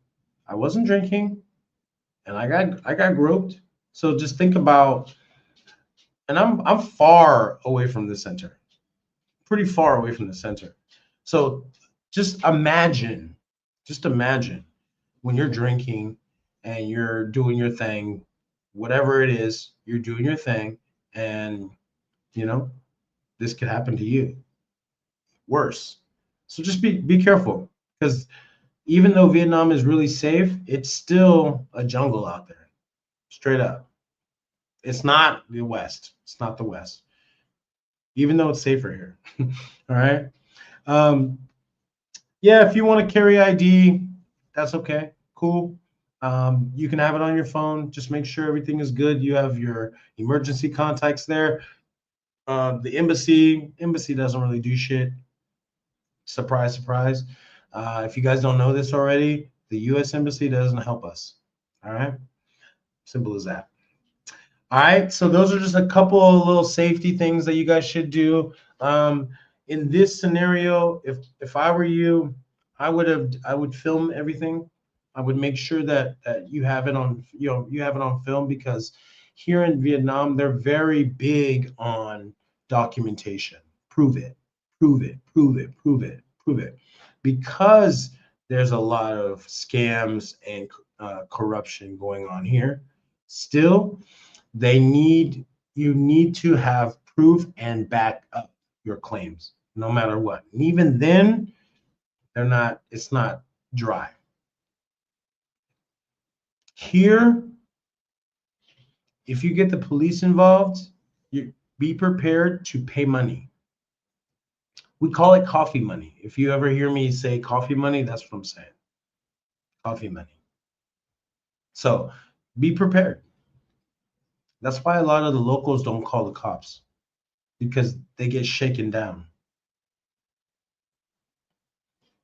I wasn't drinking, and I got groped. So just think about, and I'm far away from the center, pretty far away from the center. So just imagine, just imagine when you're drinking and you're doing your thing, whatever it is, you're doing your thing, and you know this could happen to you, worse. So just be careful, because even though Vietnam is really safe, it's still a jungle out there, straight up. It's not the West. It's not the West, even though it's safer here. All right. Um, yeah, if you want to carry ID, that's okay. Cool. You can have it on your phone. Just make sure everything is good. You have your emergency contacts there. The embassy doesn't really do shit. Surprise, surprise. If you guys don't know this already, the U.S. embassy doesn't help us. All right, simple as that. All right, so those are just a couple of little safety things that you guys should do. Um, in this scenario, if I were you, I would film everything. I would make sure that you have it on, you have it on film, because here in Vietnam they're very big on documentation. Prove it, prove it, prove it, prove it, prove it, because there's a lot of scams and corruption going on here. Still, they need you need to have proof and back up your claims no matter what. And even then, it's not dry. Here, if you get the police involved, you be prepared to pay money. We call it coffee money. If you ever hear me say coffee money, that's what I'm saying. Coffee money. So be prepared. That's why a lot of the locals don't call the cops, because they get shaken down.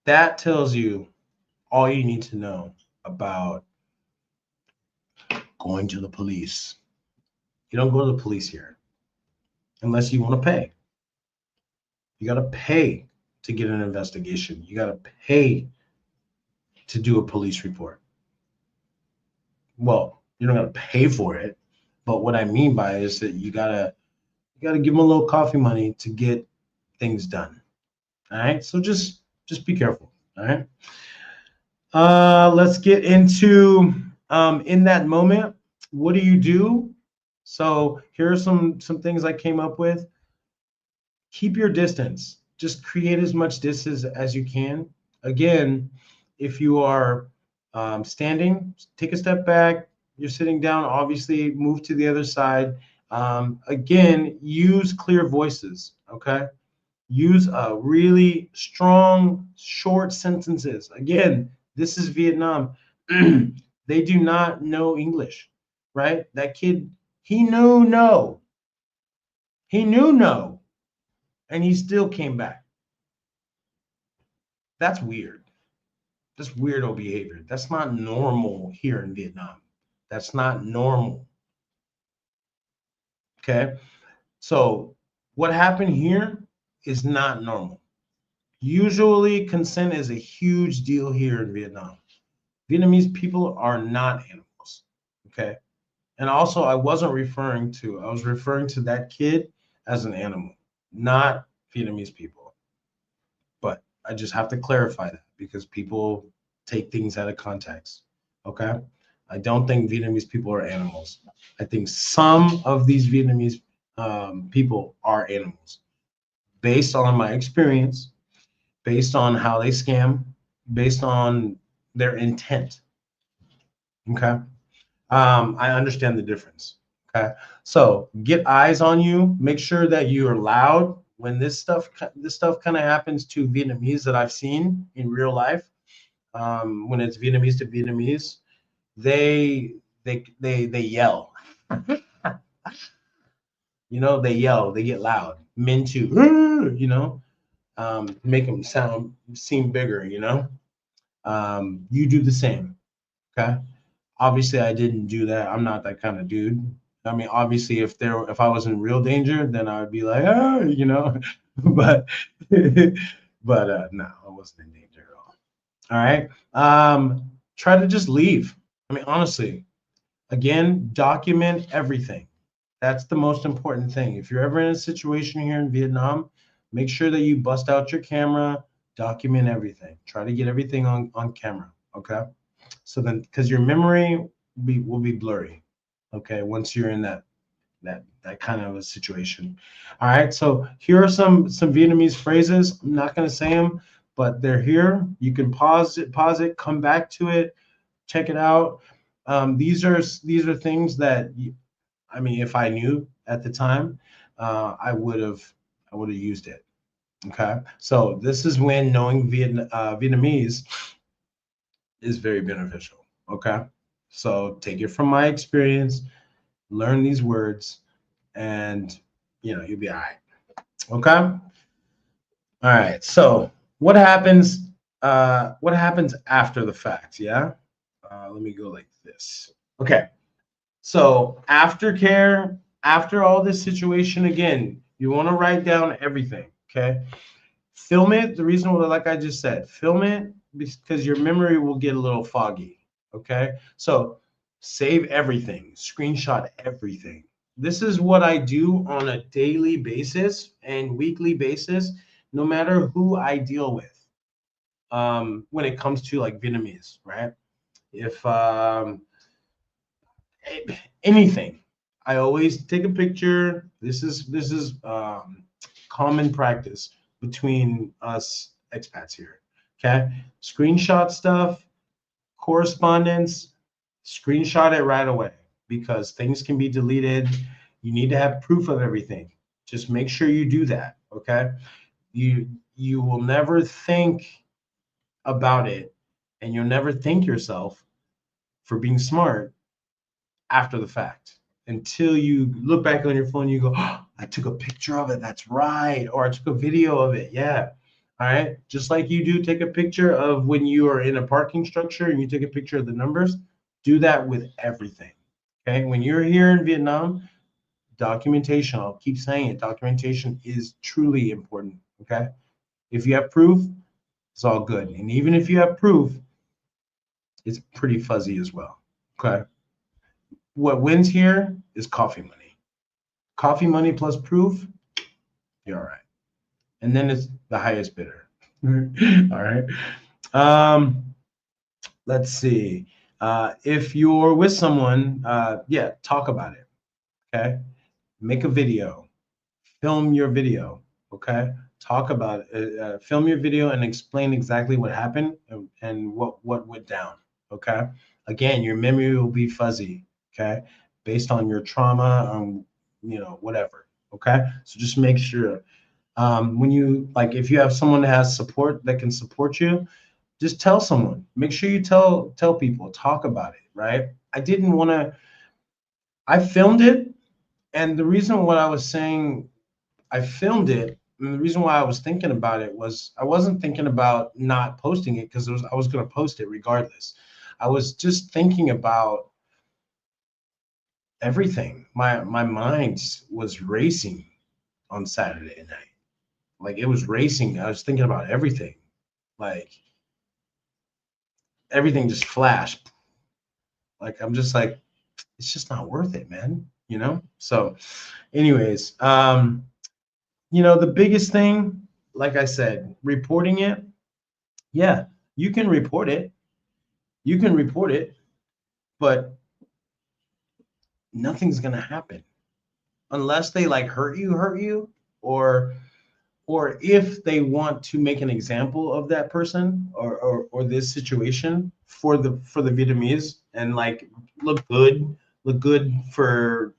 That tells you all you need to know about going to the police. You don't go to the police here unless you want to pay. You got to pay to get an investigation. You got to pay to do a police report. Well, you don't got to pay for it, but what I mean by it is that you gotta give them a little coffee money to get things done. All right, so just be careful. All right. Let's get into in that moment. What do you do? So here are some things I came up with. Keep your distance. Just create as much distance as you can. Again, if you are standing, take a step back. You're sitting down, obviously, move to the other side. Again, use clear voices, okay? Use really strong, short sentences. Again, this is Vietnam. They do not know English, right? That kid, he knew no. He knew no, and he still came back. That's weird. That's weirdo behavior. That's not normal here in Vietnam. That's not normal. Okay. So, what happened here is not normal. Usually, consent is a huge deal here in Vietnam. Vietnamese people are not animals. Okay. And also, I was referring to that kid as an animal, not Vietnamese people. But I just have to clarify that because people take things out of context. Okay. I don't think Vietnamese people are animals. I think some of these Vietnamese people are animals based on my experience, based on how they scam, based on their intent. Okay. I understand the difference. Okay. So get eyes on you. Make sure that you are loud when this stuff kind of happens to Vietnamese that I've seen in real life. When it's Vietnamese to Vietnamese, they yell. They yell. They get loud. Men too. Make them seem bigger. You do the same. Okay. Obviously, I didn't do that. I'm not that kind of dude. I mean, obviously, if I was in real danger, then I would be like, but no, I wasn't in danger at all. All right. Try to just leave. I mean, honestly, again, document everything. That's the most important thing. If you're ever in a situation here in Vietnam, make sure that you bust out your camera, document everything. Try to get everything on camera. Okay. So then, because your memory will be blurry, okay, once you're in that kind of a situation. All right. So here are some Vietnamese phrases. I'm not going to say them, but they're here. You can pause it, come back to it, check it out. These are things that I mean, if I knew at the time, I would have used it. Okay. So this is when knowing Vietnamese is very beneficial. Okay. So take it from my experience, learn these words, and you'll be all right. Okay. All right. So what happens? What happens after the fact? Yeah. Let me go like this. Okay. So aftercare, after all this situation, again, you want to write down everything. Okay. Film it. The reason why, like I just said, film it because your memory will get a little foggy. Okay. So save everything, screenshot everything. This is what I do on a daily basis and weekly basis, no matter who I deal with. When it comes to like Vietnamese, right? If anything, I always take a picture. This is common practice between us expats here. Okay, screenshot stuff, correspondence, screenshot it right away because things can be deleted. You need to have proof of everything. Just make sure you do that. Okay, you will never think about it, and you'll never thank yourself for being smart after the fact until you look back on your phone and you go, oh, I took a picture of it. That's right. Or I took a video of it. Yeah. All right. Just like you do take a picture of when you are in a parking structure and you take a picture of the numbers, do that with everything. Okay. When you're here in Vietnam, documentation, I'll keep saying it, documentation is truly important. Okay. If you have proof, it's all good. And even if you have proof, it's pretty fuzzy as well. Okay. What wins here is coffee money. Coffee money plus proof, you're all right. And then it's the highest bidder. All right. Um, let's see. If you're with someone, yeah, talk about it. Okay. Make a video. Film your video. Okay. Talk about it. Film your video and explain exactly what happened and what went down. Okay. Again, your memory will be fuzzy. Okay. Based on your trauma, whatever. Okay. So just make sure when you like if you have someone that has support that can support you, just tell someone. Make sure you tell people, talk about it, right? I didn't want to. I filmed it, and the reason what I was saying I filmed it, and the reason why I was thinking about it was I wasn't thinking about not posting it because I was going to post it regardless. I was just thinking about everything. My mind was racing on Saturday night. Like it was racing. I was thinking about everything. Like everything just flashed. Like I'm just like, it's just not worth it, man. So, anyways, the biggest thing, like I said, reporting it. Yeah, you can report it. You can report it, but nothing's gonna happen unless they like hurt you, or if they want to make an example of that person or this situation for the Vietnamese and like look good for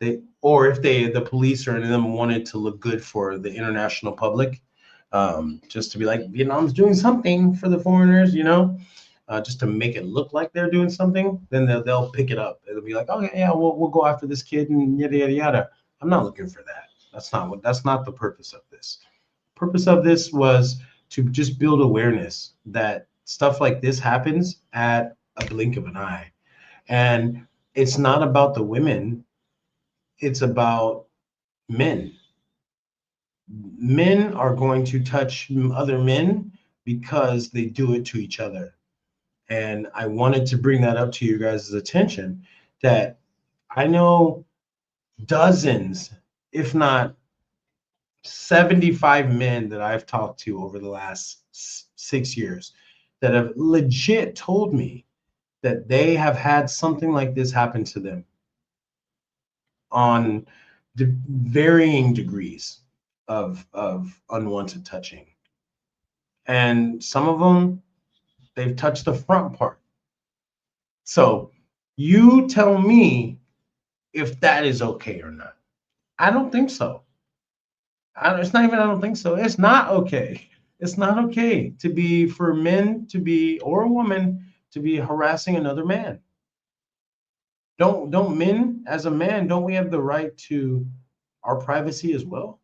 they or if the police or any of them wanted to look good for the international public, just to be like Vietnam's doing something for the foreigners, just to make it look like they're doing something, then they'll pick it up. It'll be like, okay, yeah, we'll go after this kid and yada yada yada. I'm not looking for that. That's not the purpose of this. Purpose of this was to just build awareness that stuff like this happens at a blink of an eye. And it's not about the women, it's about men. Men are going to touch other men because they do it to each other. And I wanted to bring that up to you guys' attention that I know dozens, if not 75 men that I've talked to over the last 6 years that have legit told me that they have had something like this happen to them on varying degrees of unwanted touching. And some of them, they've touched the front part. So you tell me if that is okay or not. I don't think so. It's not even I don't think so. It's not okay. It's not okay to be for men to be or a woman to be harassing another man. Don't men as a man, don't we have the right to our privacy as well?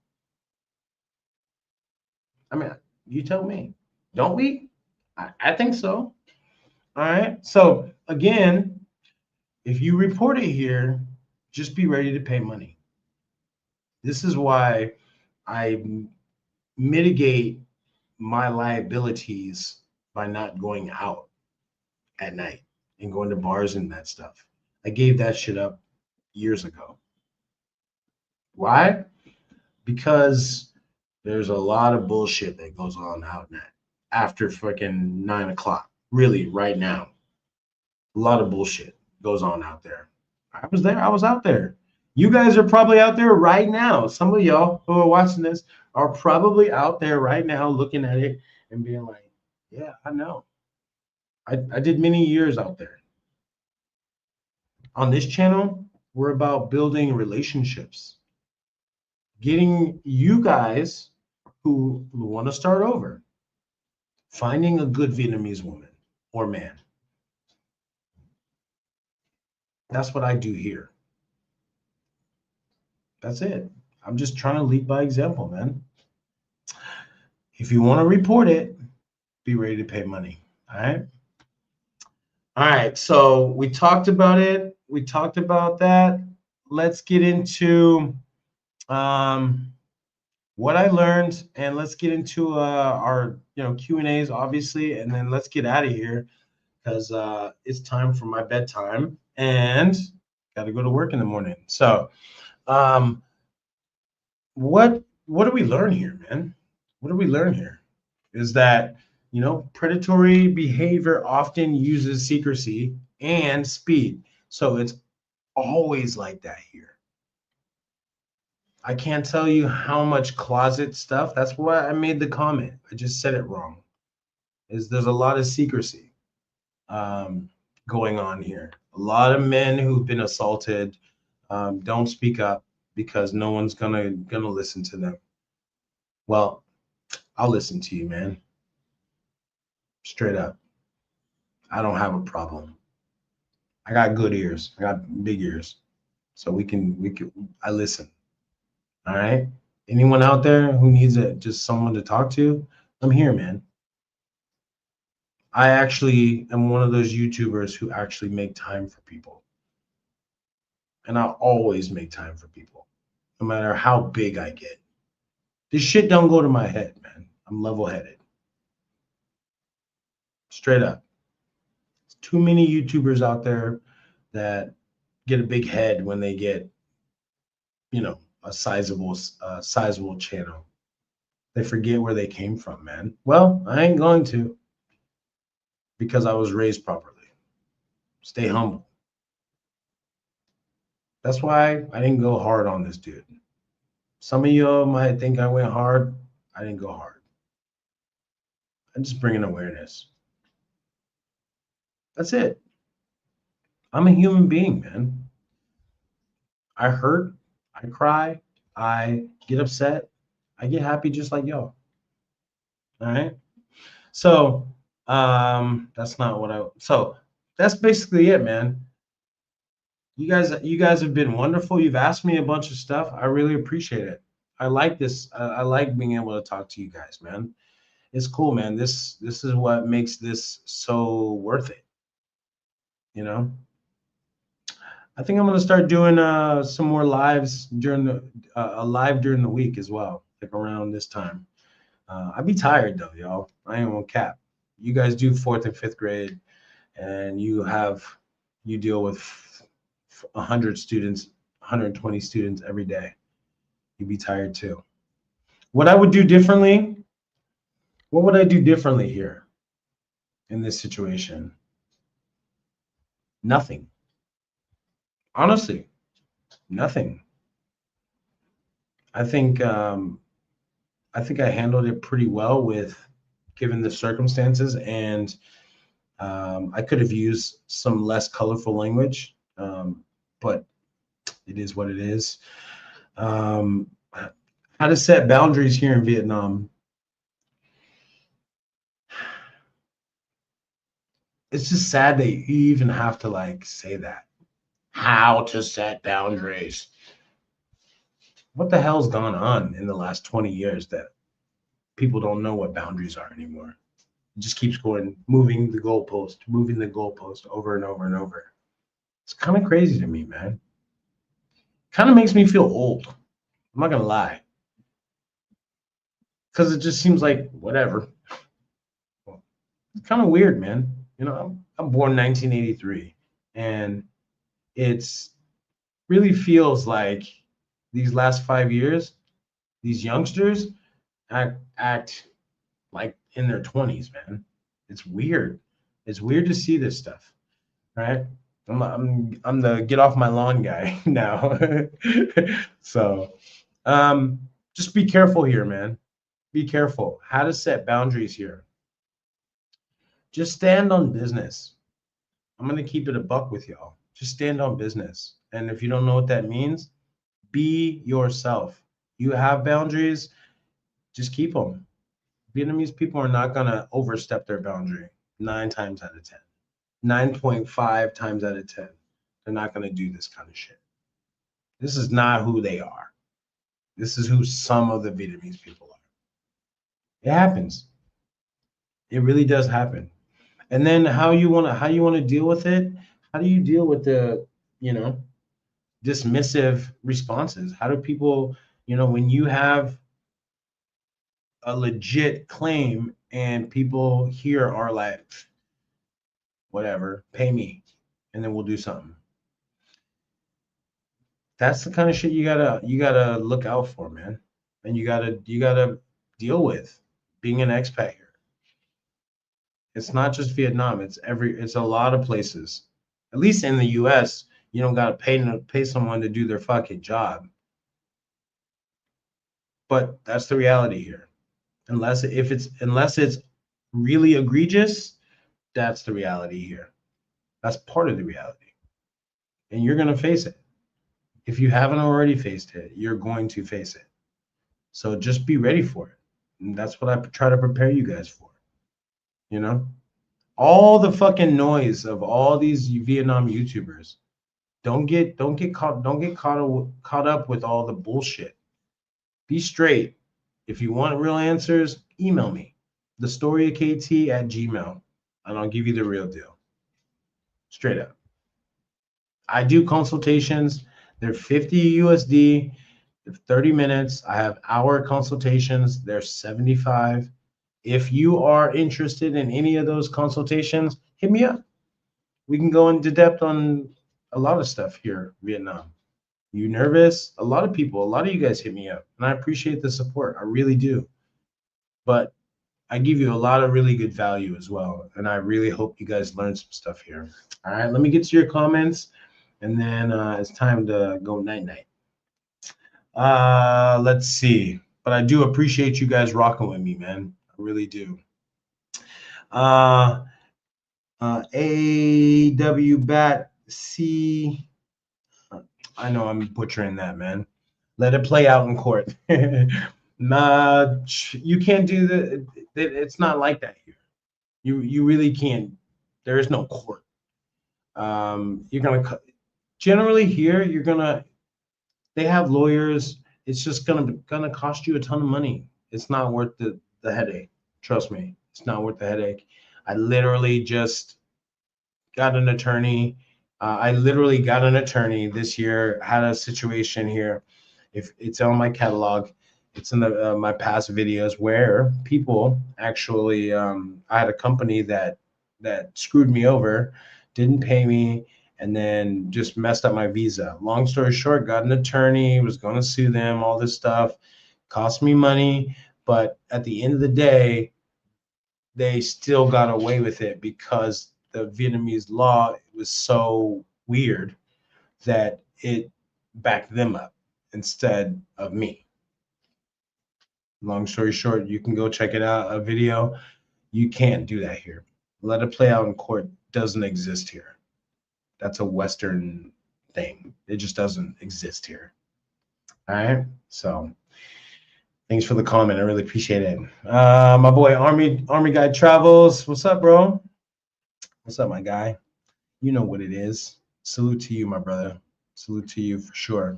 I mean, you tell me. Don't we? I think so. All right. So again, if you report it here, just be ready to pay money. This is why I mitigate my liabilities by not going out at night and going to bars and that stuff. I gave that shit up years ago. Why? Because there's a lot of bullshit that goes on out after fucking 9 o'clock. Really, right now, a lot of bullshit goes on out there. I was there. I was out there. You guys are probably out there right now. Some of y'all who are watching this are probably out there right now looking at it and being like, yeah, I know. I did many years out there. On this channel, we're about building relationships, getting you guys who want to start over, finding a good Vietnamese woman or man. That's what I do here. That's it. I'm just trying to lead by example, man. If you want to report it, be ready to pay money. All right. All right. So we talked about it. We talked about that. Let's get into what I learned, and let's get into our Q&As, obviously, and then let's get out of here because it's time for my bedtime and got to go to work in the morning. So what do we learn here, man? What do we learn here is that predatory behavior often uses secrecy and speed. So it's always like that here. I can't tell you how much closet stuff. That's why I made the comment. I just said it wrong. There's a lot of secrecy going on here. A lot of men who've been assaulted don't speak up because no one's gonna listen to them. Well, I'll listen to you, man. Straight up. I don't have a problem. I got good ears. I got big ears. So we can I listen. All right. Anyone out there who needs just someone to talk to, I'm here, man. I actually am one of those YouTubers who actually make time for people. And I always make time for people, no matter how big I get. This shit don't go to my head, man. I'm level-headed. Straight up. There's too many YouTubers out there that get a big head when they get, a sizable channel. They forget where they came from, man. Well, I ain't going to, because I was raised properly. Stay humble. That's why I didn't go hard on this dude. Some of you might think I went hard. I didn't go hard. I'm just bringing awareness. That's it. I'm a human being, man. I hurt. I cry. I get upset. I get happy just like y'all. All right. So that's not what so that's basically it, man. You guys have been wonderful. You've asked me a bunch of stuff. I really appreciate it. I like this. I like being able to talk to you guys, man. It's cool, man. This is what makes this so worth it. I think I'm gonna start doing some more lives during the week as well, like around this time. I'd be tired though, y'all. I ain't gonna cap. You guys do 4th and 5th grade, and you deal with 100 students, 120 students every day. You'd be tired too. What I would do differently? What would I do differently here in this situation? Nothing. Honestly, nothing. I think I handled it pretty well given the circumstances, and I could have used some less colorful language, but it is what it is. How to set boundaries here in Vietnam. It's just sad that you even have to say that. How to set boundaries. What the hell's gone on in the last 20 years that people don't know what boundaries are anymore? It just keeps moving the goalpost over and over and over. It's kind of crazy to me, man. Kind of makes me feel old. I'm not gonna lie, because it just seems like whatever. It's kind of weird, man. You know, I'm born 1983, and it's really feels like these last 5 years, these youngsters act like in their 20s, man. It's weird. It's weird to see this stuff, right? I'm the get off my lawn guy now. So um just be careful here, man. Be careful. How to set boundaries here. Just stand on business. I'm gonna keep it a buck with y'all. Just stand on business. And if you don't know what that means, be yourself. You have boundaries, just keep them. Vietnamese people are not gonna overstep their boundary 9 times out of 10. 9.5 times out of 10. They're not gonna do this kind of shit. This is not who they are. This is who some of the Vietnamese people are. It happens. It really does happen. And then how you wanna deal with it? How do you deal with the, you know, dismissive responses? How do people, when you have a legit claim and people here are like, whatever, pay me, and then we'll do something. That's the kind of shit you gotta look out for, man. And you gotta deal with being an expat here. It's not just Vietnam. It's a lot of places. At least in the US, you don't gotta pay someone to do their fucking job. But that's the reality here. Unless it's really egregious, that's the reality here. That's part of the reality. And you're gonna face it. If you haven't already faced it, you're going to face it. So just be ready for it. And that's what I try to prepare you guys for. You know, all the fucking noise of all these Vietnam YouTubers. Don't get caught up with all the bullshit. Be straight. If you want real answers, email me. TheStoryofKT@gmail, and I'll give you the real deal. Straight up. I do consultations. They're 50 USD. They're 30 minutes. I have hour consultations. They're 75. If you are interested in any of those consultations, hit me up. We can go into depth on a lot of stuff here, Vietnam. You nervous? A lot of you guys hit me up, and I appreciate the support. I really do. But I give you a lot of really good value as well, and I really hope you guys learn some stuff here. All right, let me get to your comments, and then it's time to go night night. Let's see. But I do appreciate you guys rocking with me, man. I really do. AW Bat C. I know I'm butchering that, man. Let it play out in court. Nah, you can't do that. It's not like that here. You really can't. There is no court. You're gonna generally here. They have lawyers. It's just gonna cost you a ton of money. It's not worth the headache. Trust me, it's not worth the headache. I literally just got an attorney. I literally got an attorney this year. Had a situation here. If it's on my catalog, it's in my past videos where people actually. I had a company that screwed me over, didn't pay me, and then just messed up my visa. Long story short, got an attorney, was going to sue them, all this stuff, cost me money, but at the end of the day, they still got away with it because the Vietnamese law was so weird that it backed them up instead of me. Long story short, you can go check it out, a video. You can't do that here. Let it play out in court doesn't exist here. That's a Western thing. It just doesn't exist here. All right. So thanks for the comment. I really appreciate it. My boy Army Guy Travels. What's up, bro? What's up, my guy? You know what it is. Salute to you, my brother. Salute to you for sure.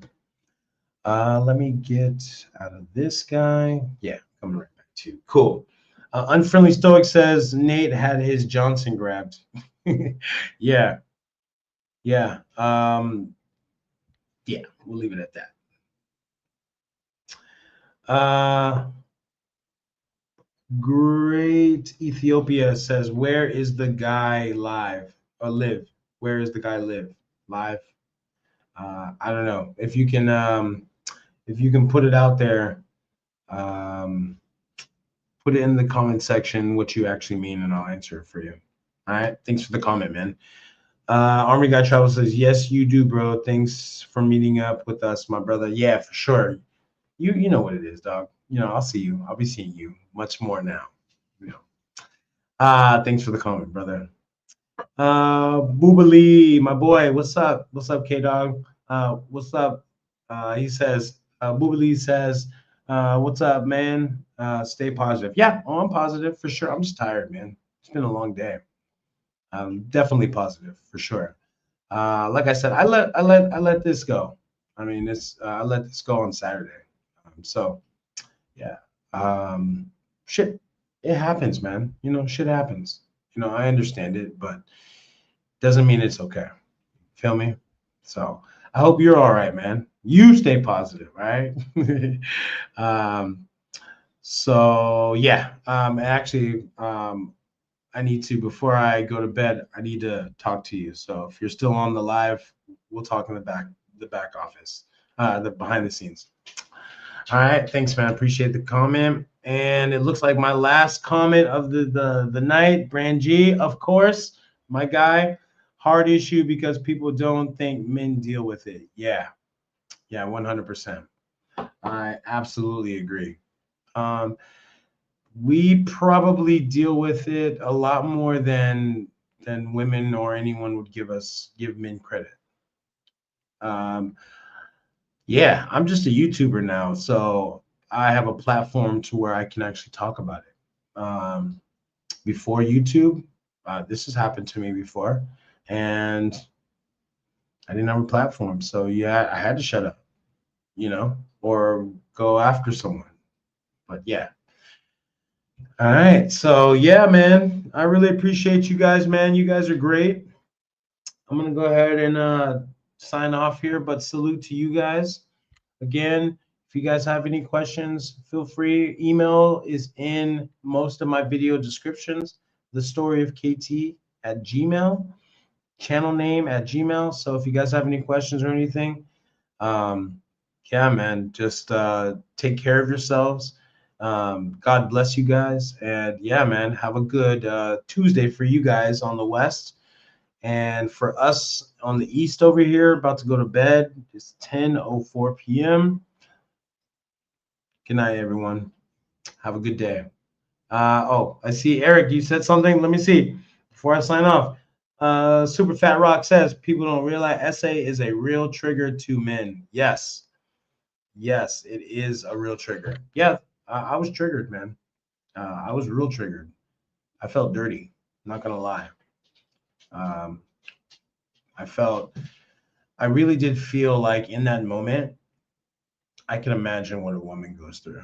Let me get out of this guy. Yeah, coming right back to you. Cool. Unfriendly Stoic says Nate had his Johnson grabbed. Yeah. Yeah. Yeah, we'll leave it at that. Great Ethiopia says, where is the guy live or live? Where is the guy live? Live? I don't know. If you can put it out there, um, put it in the comment section what you actually mean, and I'll answer it for you. All right. Thanks for the comment, man. Army Guy Travel says, yes, you do, bro. Thanks for meeting up with us, my brother. Yeah, for sure. You know what it is, dog. I'll see you. I'll be seeing you much more now. You know. Thanks for the comment, brother. Boobali, my boy, what's up? What's up, K Dog? What's up? He says, Boobali says, what's up, man? Stay positive. Yeah, I'm positive for sure. I'm just tired, man. It's been a long day. Definitely positive for sure. Like I said, I let this go. I mean, I let this go on Saturday. So yeah, shit, it happens, man. Shit happens. I understand it, but doesn't mean it's okay. Feel me? So I hope you're all right, man. You stay positive, right? um, so yeah, actually, I need to, before I go to bed, I need to talk to you. So if you're still on the live, we'll talk in the back office, the behind the scenes. All right, thanks, man. Appreciate the comment. And it looks like my last comment of the night, Brand G, of course, my guy. Hard issue because people don't think men deal with it. Yeah, 100%. I absolutely agree. Um, we probably deal with it a lot more than women or anyone would give men credit. Um, yeah, I'm just a YouTuber now, so I have a platform to where I can actually talk about it. Before YouTube, this has happened to me before, and I didn't have a platform, so yeah, I had to shut up, or go after someone. But yeah. All right. So yeah, man, I really appreciate you guys, man. You guys are great. I'm gonna go ahead and sign off here, but salute to you guys. Again, if you guys have any questions, feel free. Email is in most of my video descriptions. The story of KT at Gmail, channel name at Gmail. So if you guys have any questions or anything, yeah, man, just take care of yourselves. God bless you guys. And yeah, man, have a good Tuesday for you guys on the West. And for us on the East over here, about to go to bed. It's 10:04 p.m. Good night, everyone. Have a good day. Oh, I see Eric, you said something. Let me see before I sign off. Super Fat Rock says people don't realize essay is a real trigger to men. Yes, it is a real trigger. Yeah, I was triggered, man. I was real triggered. I felt dirty. I'm not gonna lie. Um, I really did feel like in that moment, I can imagine what a woman goes through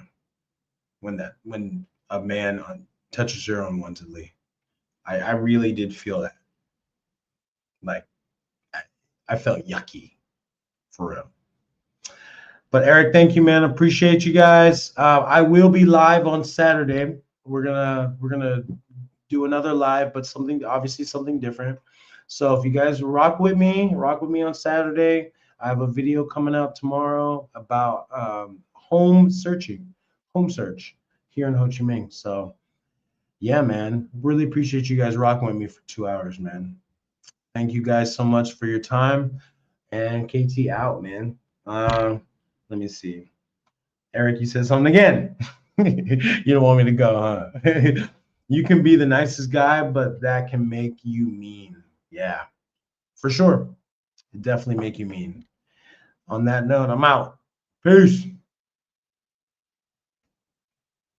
when a man touches her unwantedly. I really did feel that. Like I felt yucky for real. But Eric, thank you, man. Appreciate you guys. I will be live on Saturday. We're gonna do another live, but obviously something different. So if you guys rock with me on Saturday. I have a video coming out tomorrow about home search here in Ho Chi Minh. So yeah, man, really appreciate you guys rocking with me for 2 hours, man. Thank you guys so much for your time. And KT out, man. Let me see. Eric, you said something again. You don't want me to go, huh? You can be the nicest guy, but that can make you mean. Yeah, for sure. It definitely make you mean. On that note, I'm out. Peace.